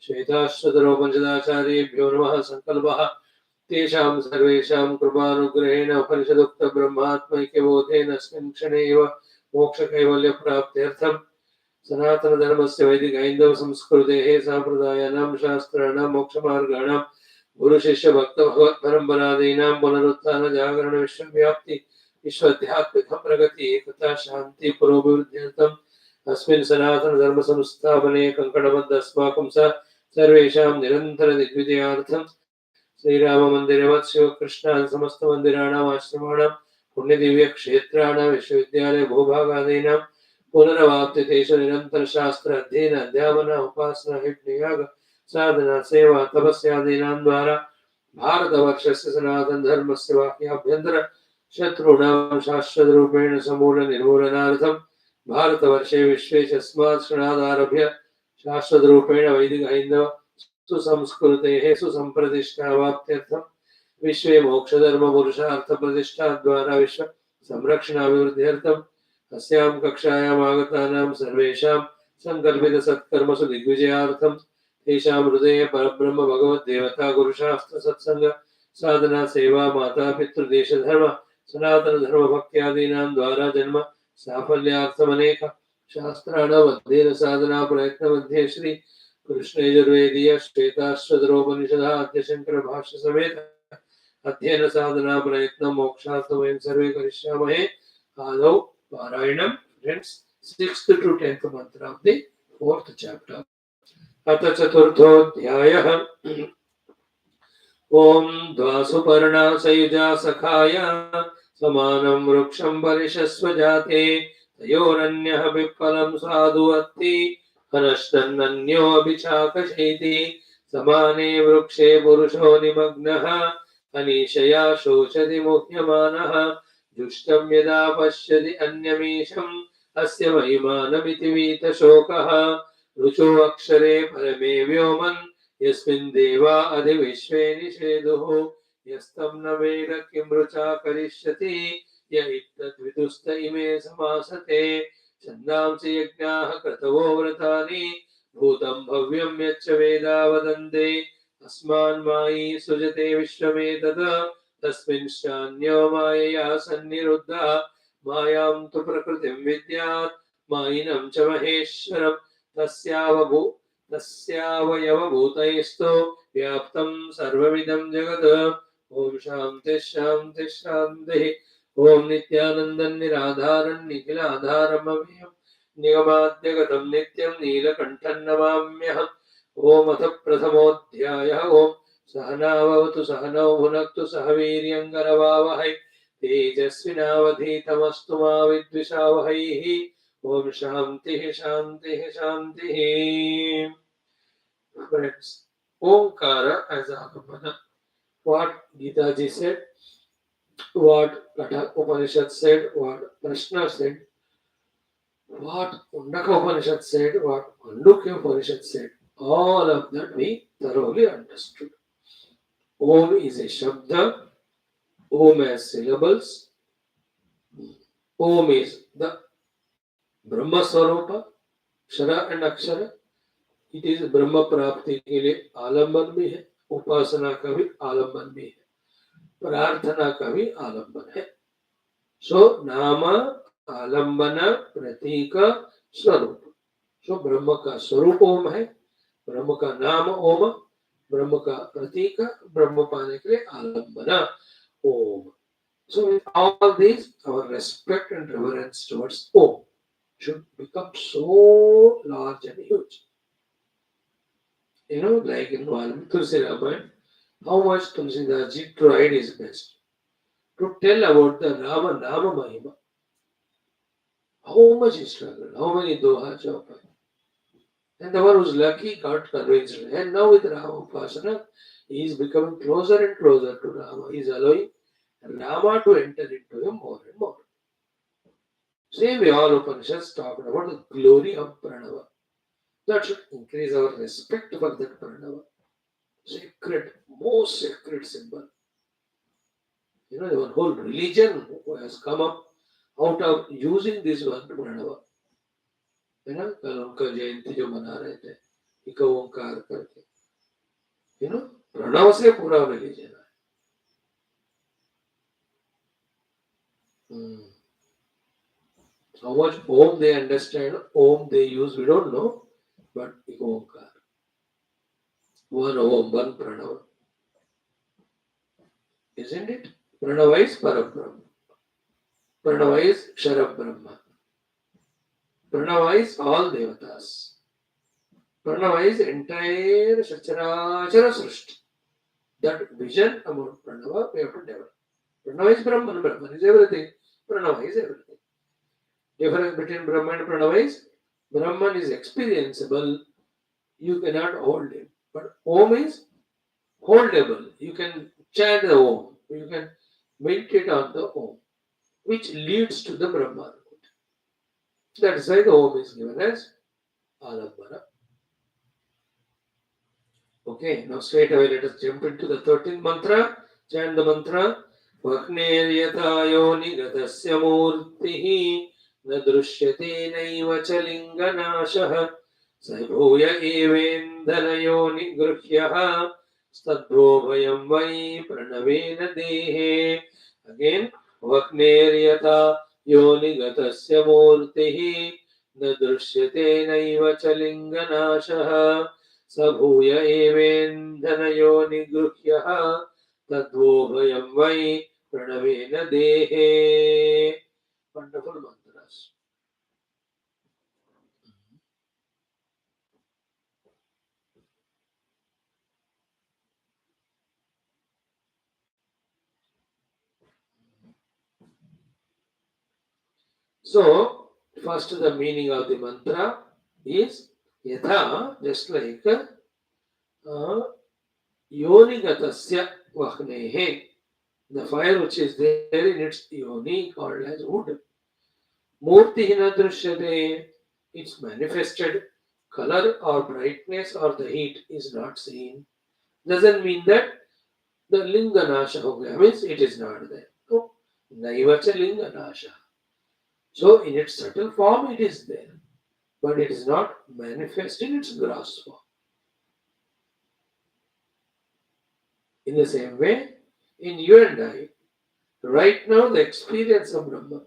श्वेताश्वतरोपनिषदाचार्येभ्यो नमः। सङ्कल्पः तेषां सर्वेषां कृपानुग्रहेण उपनिषदुक्तब्रह्मात्मैक्यबोधेन अस्मिन् क्षणे एव मोक्षकैवल्यप्राप्त्यर्थं सनातनधर्मस्य वैदिकैन्दवसंस्कृतेः साम्प्रदायानां शास्त्राणां मोक्षमार्गाणां गुरुशिष्यभक्तभगवत्परम्परादीनां पुनरुत्थानजागरणविश्वव्याप्ति विश्वध्यात्मिकप्रगति एकता शान्ति पुरोभिवृद्ध्यर्थम् अस्मिन् सनातनधर्मसंस्थापने कङ्कणबद्ध अस्माकं सर्वेषां निरन्तरदिग्विजयार्थं श्रीराम मंदिरवत् शिवकृष्णान् समस्त मंदिराणाम् आश्रमाणां पुण्यदिव्यक्षेत्राणां विश्वविद्यालय भूभागादीनां पुनरवाप्ति तेषु निरन्तर शास्त्र अध्ययन अध्यापन उपासना यज्ञयाग साधना सेवा तपस्यादीनां द्वारा भारतवर्षस्य सनातन धर्मस्य बाह्याभ्यन्तर शत्रूणां शाश्वतरूपेण समूल निर्मूलनार्थं भारतवर्षे विश्वे तस्मात् क्षणादारभ्य शाश्वतरूपेण वैदिक हैन्दव सुसंस्कृतेः सुसंप्रतिष्ठावाप्त्यर्थं विश्वे मोक्षधर्म पुरुषार्थ प्रतिष्ठा द्वारा विश्व संरक्षणाभिवृद्ध्यर्थम् अस्यां कक्षायाम् आगतानां सर्वेषां संकल्पित सत्कर्मसु दिग्विजयार्थं तेषां हृदये परब्रह्म भगवद्देवता गुरुशास्त्र सत्संग साधना सेवा माता पितृदेशधर्म सनातन धर्म भक्त्यादीनां द्वारा जन्म साफल्यार्थमनेक शास्त्राणाम् अध्ययन साधना प्रयत्न मध्ये श्री कृष्णयजुर्वेदीय श्वेताश्वतरोपनिषदः आद्यशङ्कर भाष्य समेत अध्ययन साधना प्रयत्न मोक्षार्थ वयं सर्वे करिष्यामहे। आदौ पारायणं फ्रेंड्स 6th to 10th मंत्र ऑफ द 4th चैप्टर। अथ चतुर्थोऽध्यायः। ओम द्वासुपर्णा सयुजा सखाय समानं वृक्षं परिषस्व जाते तयोरन्यः विप्फलं साधु अस्ति हनश्तन्नन्योऽभिचाकशैति समाने वृक्षे पुरुषो निमग्नः अनीशया शोचति मुह्यमानः दुष्टं यदा पश्यति अन्यमीशम् अस्य महिमानमिति वीतशोकः रुचो अक्षरे परमे व्योमन् यस्मिन् देवा अधिविश्वे निषेदुः यस्तं न वेद किं रुचा करिष्यति य इत्तद्विदुस्त इमे समासते छन्दांसि यज्ञाः क्रतवो व्रतानि भूतं भव्यं यच्च वेदा वदन्ते अस्मान् मायी सृजते विश्वमेतत् तस्मिंश्चान्यो मायया सन्निरुद्धः मायां तु प्रकृतिं विद्यात् मायिनं च महेश्वरं तस्यावयवभूतैस्तु व्याप्तं सर्वमिदं जगत्। ओम शांति शांति शांति। ओम नित्यानन्दं निराधारं निखिलाधारमव्ययं निगमाद्यगतं नित्यं नीलकण्ठं नमाम्यहम्। ओम अथ प्रथमोऽध्यायः। ओम सहनाववतु सहनौ भुनक्तु सह वीर्यं करवावहै तेजस्विनावधीतमस्तु मा विद्विषावहैः। ओम शांति शांति शांति। Friends, Omkara as Alambana. What Gita ji said, what Katha Upanishad said, what Prashna said, what Undaka Upanishad said, what Mandukya Upanishad said, all of that we thoroughly understood. Om is a Shabda, Om has syllables, Om is the Brahma Swarupa, Shara and Akshara. It is ब्रह्म प्राप्ति के लिए आलम्बन भी है, उपासना का भी आलम्बन भी है, प्रार्थना का भी आलम्बन है। सो नाम आलम्बन प्रतीक स्वरूप। सो ब्रह्म का स्वरूप ओम है, ब्रह्म का नाम ओम, ब्रह्म का प्रतीक, ब्रह्म पाने के लिए आलम्बन ओम। सो with all these, our respect and reverence towards Om should become so large and huge. You know, like in Tulsi Ramayana, how much Tulsidas ji tried his best. to tell about the Rama Nama Mahima. How much he struggled, how many doha chopai. And the one who's lucky got convinced. And now with Rama Upasana, he is becoming closer and closer to Rama. He is allowing Rama to enter into him more and more. Same way all Upanishads talked about the glory of Pranava. That should increase our respect for that Pranava. Sacred, most sacred symbol. You know, the whole religion has come up out of using this one Pranava. है ना, कल उनका जयंती जो मना रहे थे एक ओंकार करके, यू नो, प्रणव से पूरा रिलीजन है. How much Om they understand, Om they use, we don't know, but एक ओंकार, one Om, one Pranava, isn't it? Pranava is Parabrahma, Pranava is Kshara Brahma, Pranava is all Devatas, Pranava is entire Sachara Srishti. That vision about Pranava we have to develop. Pranava is Brahman, Brahman is everything, Pranava is everything. Difference between Brahman and Pranava is Brahman is experienceable, you cannot hold him. But Om is holdable, you can chant the Om, you can meditate on the Om, which leads to the Brahman. That is why the Om is given as Alambana. Okay, now straight away let us jump into the 13th mantra. Chant the mantra. Vakneryata yoni gatasya murtihi na drushyate naiva chalinganashah sabhuya evendana yoni gruhyaha stadbhobhayam vai pranavena dehe. Again, Vakneryata yoni gatasya murtihi na drushyate naiva chalinganashah sabhuya evendanayo nigruhyah tadvobhayam vai pranavena dehe. Wonderful mantras. So, first the meaning of the mantra is yatha, just like yonigatasya vahnehe, the fire which is there in its yoni called as wood. Murti hina drishyate, it's manifested. Color or brightness or the heat is not seen. Doesn't mean that the linga nasha ho gaya, means it is not there. So, naivacha linga nasha. So, in its subtle form, it is there, but it is not manifest in its gross form. In the same way, in you and I, right now the experience of Brahman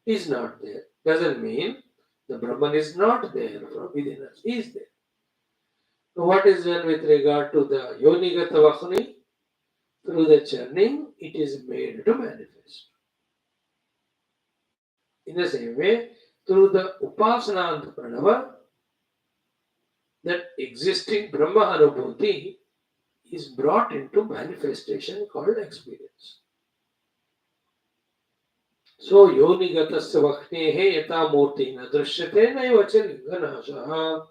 is not there. Doesn't mean the Brahman is not there from within us. He is there. So what is done with regard to the Yonigata Vahani? Through the churning, it is made to manifest. In the same way, through the Upasana and Pranava, that existing Brahma Anubhuti is brought into manifestation called experience. So, Yonigatasya Vaknehe yata murti na drishyate naivacha linganashaha.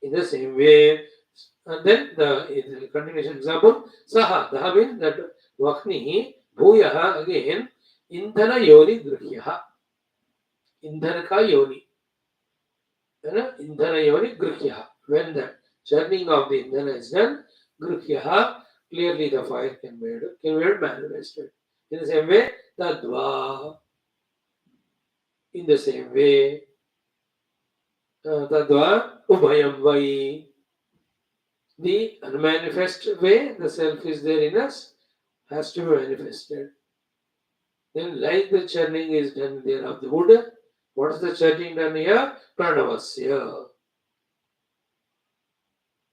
In the same way, and then the continuation example, Saha, Daha means that Vakni, Bhuyaha again, Indhana Yoni Grihyaha. Indhanaka Yoni. Indhana Yoni Grihyaha. When the churning of the Indhana is done, Grihyaha, clearly the fire can be manifested. In the same way, Tadva. In the same way, Tadva Ubhayam Vai. The unmanifest way, the self is there in us, has to be manifested. Then, like the churning is done there of the wood, what is the churning done here? Pranavasya.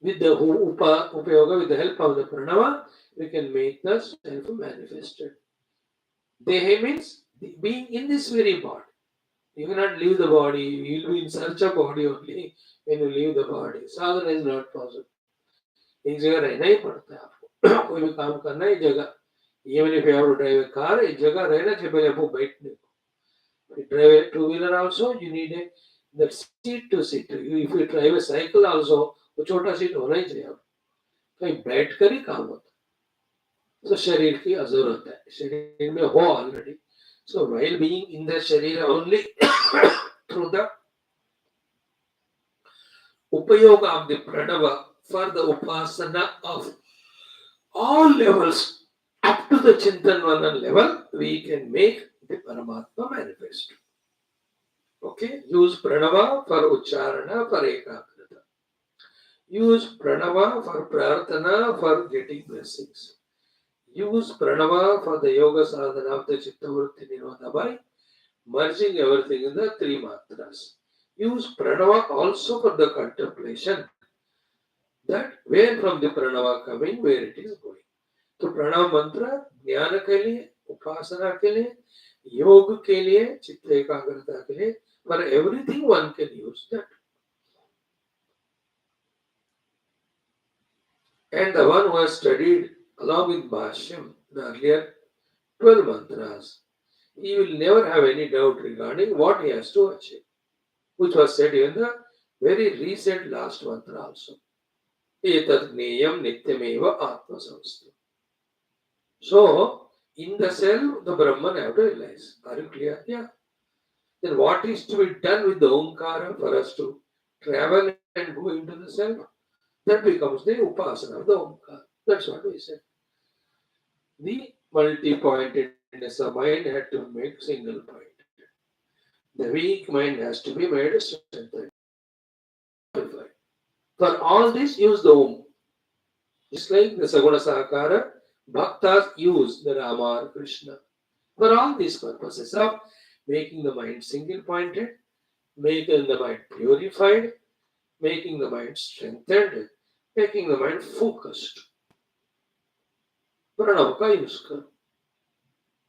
With the Upayoga, with the help of the Pranava, we can make the self manifested. Dehe means being in this very body. You cannot leave the body, you will be in search of body only when you leave the body. Sadhana is not possible. एक जगह रहना ही पड़ता है आपको. कोई भी काम करना है जगह Even if you have to drive a car, एक जगह रहना चाहिए पहले आपको बैठने को. If you drive a two-wheeler also, you need a that seat to sit. If you drive a cycle also, वो छोटा सीट होना ही चाहिए. कहीं बैठ कर ही काम होता है. तो शरीर की जरूरत है, शरीर में हो already. So while being in the शरीर only through the उपयोग of the pranava for the upasana of all levels up to the Chintanvana level, we can make the Paramatma manifest. Okay, use pranava for ucharana for ekagrata. Use pranava for prarthana for getting blessings. Use pranava for the yoga sadhana of the chittavrutti nirodha by merging everything in the three matras. Use pranava also for the contemplation. That where from the pranava coming, where it is going. तो प्रणव मंत्र ज्ञान के लिए, उपासना के लिए, योग के लिए, चित्त एकाग्रता के लिए, for everything one can use that. And the one who has studied along with Bhashyam the earlier 12 mantras, he will never have any doubt regarding what he has to achieve, which was said in the very recent last mantra also. Etat gneyam nityameva atma samstha. So, in the self, the Brahman have to realize. Are you clear? Yeah. Then what is to be done with the Omkara for us to travel and go into the self? That becomes the Upasana of the Omkara. That's what we said. The multi-pointedness of mind had to make single point. The weak mind has to be made strengthened. For all this, use the Om. Just like the Saguna Sakara, Bhaktas use the Rama or Krishna. For all these purposes of making the mind single pointed, making the mind purified, making the mind strengthened, making the mind focused. Pranava ka use karo.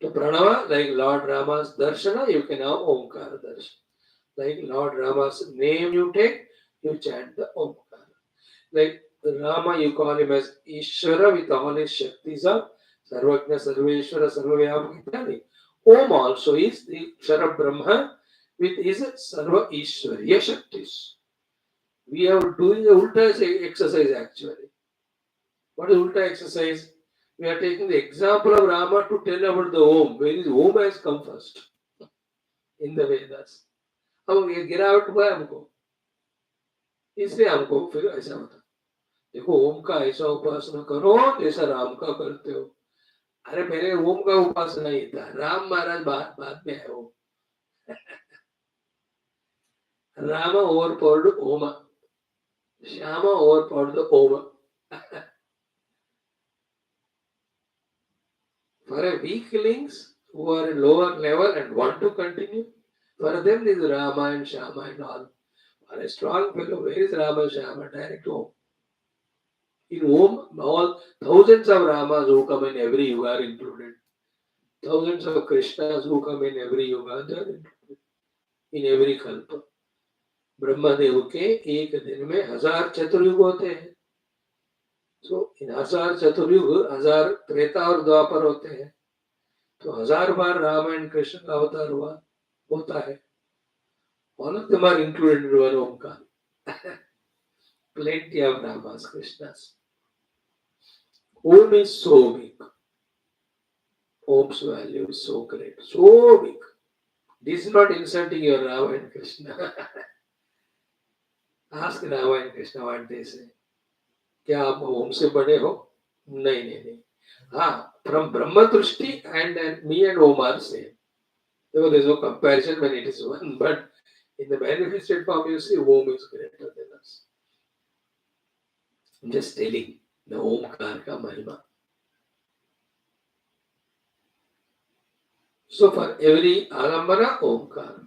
To pranava, like Lord Rama's darshana, you can have Omkara darshana. Like Lord Rama's name you take, you chant the Omkara. Like Rama, you call him as Ishvara with all his Shaktis of Sarvajna, Sarveshwara, Sarvavyapaka Ityadi. Om also is the Kshara Brahma with his Sarva Ishwariya Shaktis. We are doing the Ulta exercise actually. What is Ulta exercise? We are taking the example of Rama to tell about the Om. Where is Om has come first in the Vedas. अब ये गिरावट हुआ है हमको, इसलिए हमको फिर ऐसा होता. देखो ओम का ऐसा उपासना करो जैसा राम का करते हो. अरे मेरे ओम का उपासना ही था, राम महाराज बाद में है वो. Rama overpowered Oma. Shama overpowered the Oma. For a weaklings who are at lower level and want to continue, for them is Rama and Shama and all. For a strong fellow, where is Rama and Shama? Direct home. In home, all thousands of Ramas who come in every yuga are included. Thousands of Krishnas who come in every yuga, they are included. In every kalpa. Brahmadev के एक दिन में 1000 चतुर्युग होते हैं. सो इन 1000 चतुर्युग 1000 त्रेता और द्वापर होते हैं. तो 1000 बार रामायण कृष्ण का अवतार हुआ होता है. All of them are included in one Omkar. Plenty of Ramas, Krishnas. Om is so big. Om's value is so great, so big. This is not insulting your Rama and Krishna. Ask Rama and Krishna what they say. क्या आप ओम से बड़े हो? नहीं नहीं नहीं. हाँ, from Brahma Drishti and me and Om are same. There is no comparison when it is one, but in the manifested form, you see, Om is greater than us. I'm just telling the Omkar ka Mahima. So for every Alambana, Omkar.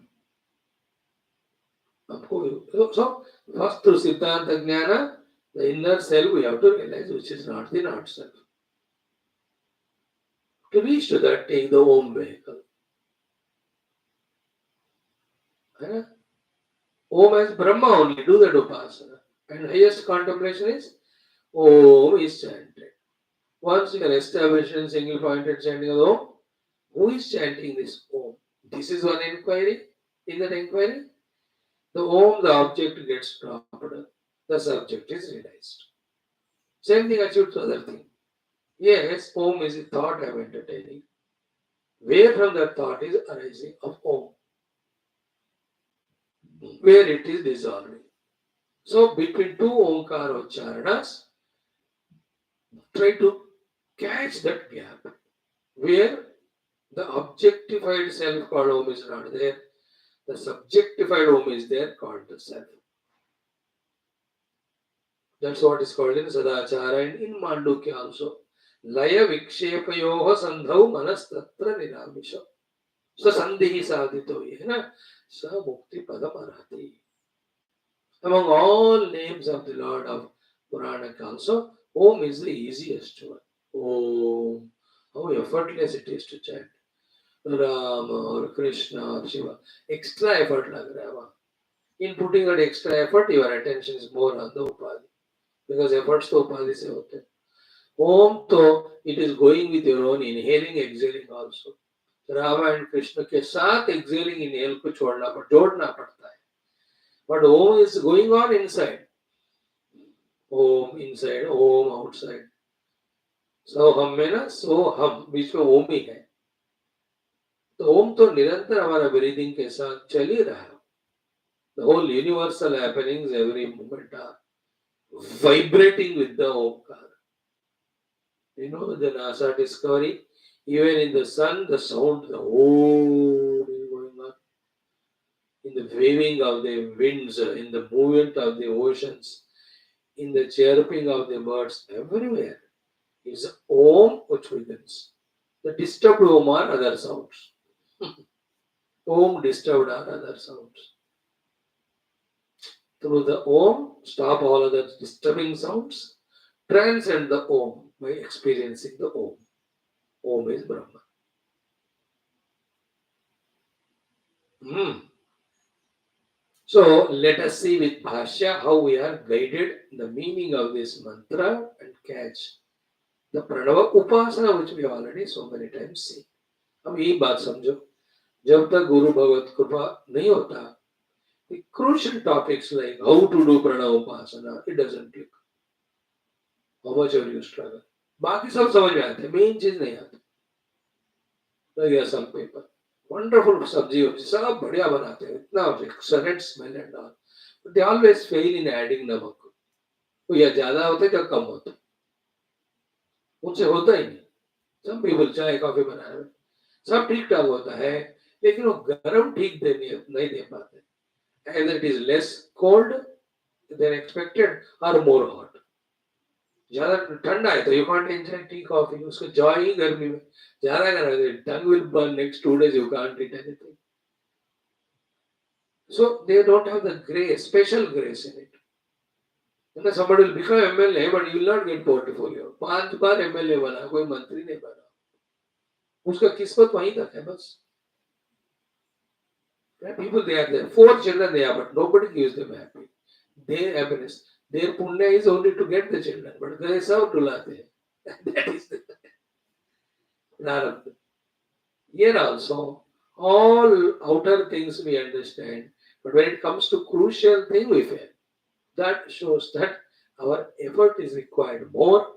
So first through Siddhanta Jnana, the inner self we have to realize which is not the not self. To reach to that, take the Om vehicle. Om as Brahma only, do that Upasana. And highest contemplation is Om is chanted. Once you are established in single pointed chanting of the Om, who is chanting this Om? This is one inquiry. In that inquiry, the Om, the object gets dropped, the subject is realized. Same thing achieves to other thing. Yes, Om is a thought I am entertaining. Where from that thought is arising of Om? Where it is dissolving. So between two Omkara Ucharanas, try to catch that gap where the objectified self called Om is not there, the subjectified Om is there called the self. That's what is called in Sadachara and in Mandukya also. Laya Vikshepayoha Sandhau Manastatra Niramisha. So Sandhi Sadhito Yena Sa Mukti Padamarati. Among all names of the Lord of Purana also, Om is the easiest one. Om. How effortless it is to chant. Rama or Krishna or Shiva. Extra effort lag raha. In putting that extra effort, your attention is more on the Upadhi. Because efforts to Upadhi se hote. Om to it is going with your own inhaling, exhaling also. Rama and Krishna के साथ exhaling inhale को जोड़ना पड़ता है. But Om is going on inside. Om inside, Om outside. So हम में ना सो हम बीच में ओम ही है. तो ओम तो निरंतर हमारा ब्रीदिंग के साथ चल ही रहा है. The whole universal happenings every moment are vibrating with the Omkar. You know the NASA discovery, even in the sun, the sound, the Om is going on. In the waving of the winds, in the movement of the oceans, in the chirping of the birds, everywhere is Om which begins. The disturbed Om are other sounds. Om disturbed are other sounds. Through the Om, stop all other disturbing sounds, transcend the Om by experiencing the Om. Om is Brahman. So let us see with Bhashya how we are guided the meaning of this mantra and catch the Pranava Upasana which we have already so many times seen. अब ये बात समझो, जब तक गुरु भगवत कृपा नहीं होता, the crucial topics like how to do Pranava Upasana, it doesn't click. How much are you struggle? बाकी सब समझ में आते हैं, मेन चीज नहीं आती. Like some paper. Wonderful sabji होती, सब बढ़िया बनाते हैं, इतना excellent smell and all. But they always fail in adding नमक. तो या ज्यादा होता है या कम होता है. उनसे होता ही नहीं. Some people चाय कॉफी बनाने में सब ठीक ठाक होता है, लेकिन वो गरम ठीक नहीं दे पाते. Either it is less cold than expected or more hot. ज्यादा ठंडा है तो you can't enjoy tea coffee. उसको joy ही गर्मी में. ज्यादा गर्म tongue will burn next 2 days. You can't eat anything. So they don't have the grace, special grace in it. And somebody will become MLA, but you will not get portfolio. 5 bar MLA बना, कोई मंत्री नहीं बना. उसका किस्मत वहीं तक है बस. People they are there. 4 children they have, but nobody gives them happy. Their happiness, their punya is only to get the children, but they serve to late. That is the Narad. Here also, all outer things we understand, but when it comes to crucial thing we fail. That shows that our effort is required more.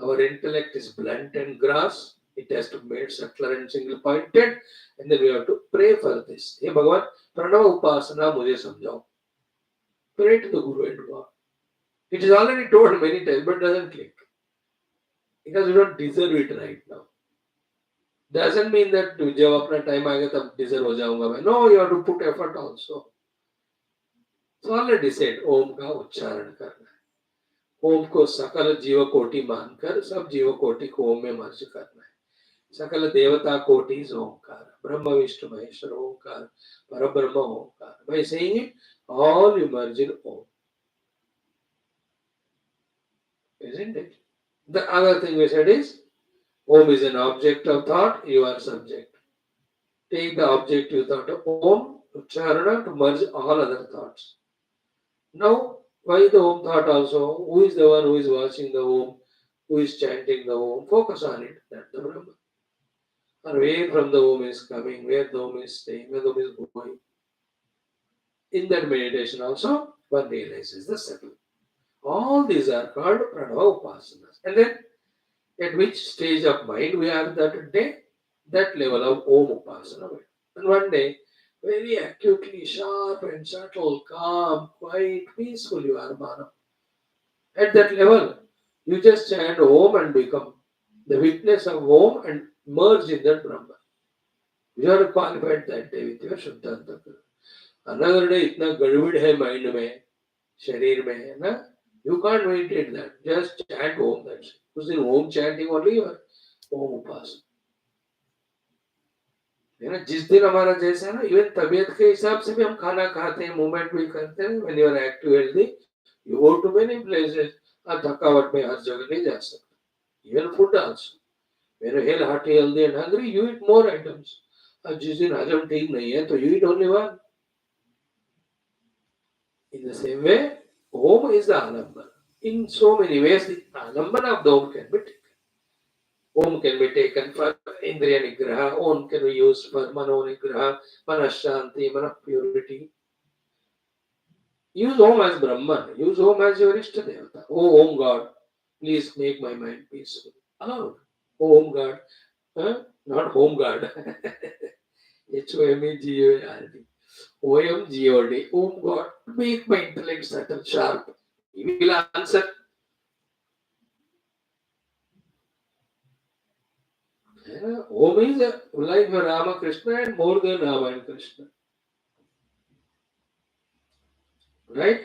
Our intellect is blunt and gross. It has to be made subtler and single pointed, and then we have to pray for this. Hey Bhagavan, Pranava Upasana mujhe samjhao. Pray to the Guru and God. It is already told many times, but doesn't click. Because we don't deserve it right now. Doesn't mean that जब अपना time आएगा तब deserve हो जाऊंगा मैं. No, you have to put effort also. So already said, Om का उच्चारण करना है. ओम को सकल जीव कोटि मानकर सब जीव कोटि को ओम में मर्ज करना है. सकल देवता कोटि is ओंकार, ब्रह्म विष्णु महेश्वर ओंकार, परब्रह्म ओंकार. By saying it, all you merge in Om. Isn't it? The other thing we said is, Om is an object of thought, you are subject. Take the objective thought of Om, Ucharana, to merge all other thoughts. Now, why the Om thought also? Who is the one who is watching the Om? who is chanting the Om, focus on it, that's the Brahman. Or where from the Om is coming, where the Om is staying, where the Om is going. In that meditation also, one realizes the seven. All these are called Pranava Upasanas. And then, at which stage of mind we are that day? That level of Om Upasana. And one day, very acutely sharp and subtle, calm, quiet, peaceful you are, Manav. At that level, you just chant Om and become the witness of Om and merge in that Brahman. You are qualified that day with your Shuddha. Another day, itna gadbid hai mind mein, sharir mein, na? You can't meditate that. Just chant Om. That's it. Because in Om chanting only you are Om Upasana. है ना, जिस दिन हमारा जैसा है ना, even तबीयत के हिसाब से भी हम खाना खाते हैं, मूवमेंट भी करते हैं. When you are active healthy, you go to many places. आप थकावट में हर जगह नहीं जा सकते. Even food also. When you are hearty, healthy and hungry, you eat more items. अब जिस दिन हजम ठीक नहीं है, तो you eat only one. In the same way, Om is the Alambana. In so many ways, the Alambana of the Om can be taken. Om can be taken for Indriya Nigraha, Om can be used for Mano Nigraha, Manashanti, Mana purity. Use Om as Brahman, use Om as your Ishtadevata. Oh Om God, please make my mind peaceful. Allowed. Oh Om God, not Home God. H-O-M-E-G-O-R-D. O-M-G-O-D. Om God, make my intellect subtle, sharp. He will answer. Om is like Rama Krishna and more than Rama and Krishna. Right?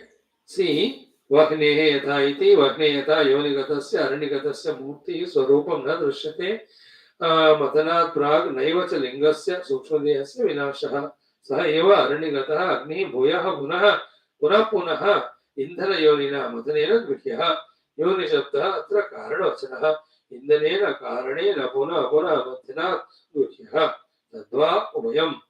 See, Vahnehe yatha iti, Vahne yatha yonigatasya aranigatasya murti swarupam na drishyate matanat prag naivacha lingasya sukshmadeyasya vinashaha saha eva aranigataha agni bhuyaha punaha punah punaha indhana yonina matanena grihyaha yoni shabdaha atra karanavachanaha indhanena karanena punah punah matanat grihyaha tadva ubhayam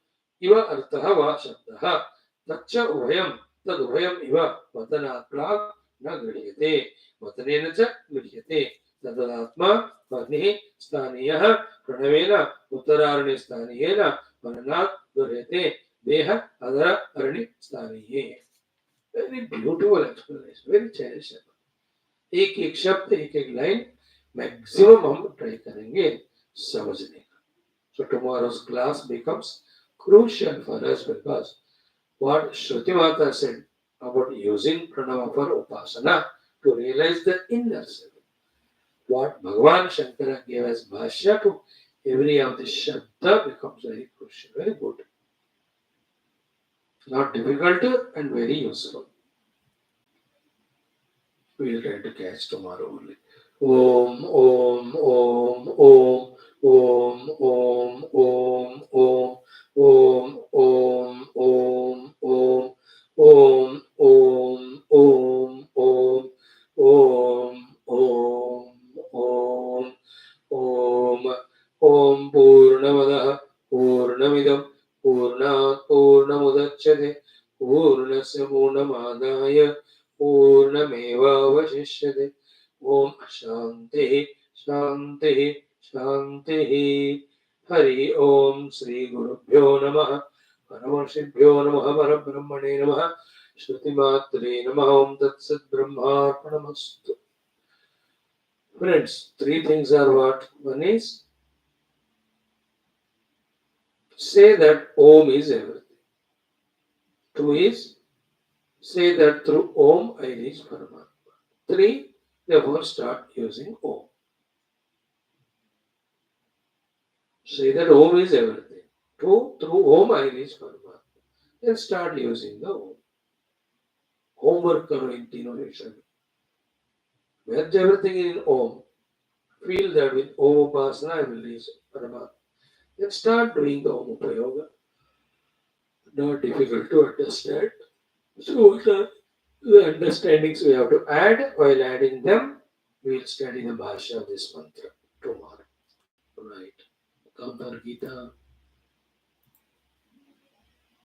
iva arthaha va shabdaha taccha ubhayam तदुभयम् इव वतनात् प्राक् न गृह्यते वतनेन च गृह्यते तदात्मा अग्निः स्थानीयः प्रणवेन उत्तरारण्य स्थानीयेन मननात् गृह्यते देह अधर अरण्य स्थानीये. Very beautiful explanation, very cherishable. एक एक शब्द एक एक लाइन मैक्सिमम हम ट्राई करेंगे समझने का. So tomorrow's class becomes crucial for us because what Shruti Mata said about using pranava for upasana to realize the inner self. What Bhagavan Shankara gave as Bhashya to every of the Shabda becomes very crucial, very good. Not difficult and very useful. We will try to catch tomorrow only. Om, Om, Om, Om, Om, Om, Om, Om, Om, Om, Om, Om. Om, Om, Om, Om, Om, Om, Om, Om, Om Purnamadaha Purnamidam Purnat Purnamudachyate Purnasya Purnamadaya Purnameva Vashishyate. Om Shanti Shanti Shanti. Hari Om Shri Gurubhyo Namaha. परमर्षिभ्यो नमः परब्रह्मणे नमः श्रुतिमात्रे नमः ओम तत्सत् ब्रह्मार्पणमस्तु. Friends, three things are what? One is say that Om is everything. Two is say that through Om I reach Paramatma. Three, therefore start using Om. Say that Om is everything. Two, through Om I reach Paramatma. Then start using the Om. Homework karo in तीनों विषय में. Merge everything in Om. Feel that with Om Upasana I will reach Paramatma. Then start doing the Om Upayoga. Not difficult to understand. So what are the understandings we have to add? While adding them, we will study the Bhashya of this mantra tomorrow. Right. Come for Gita.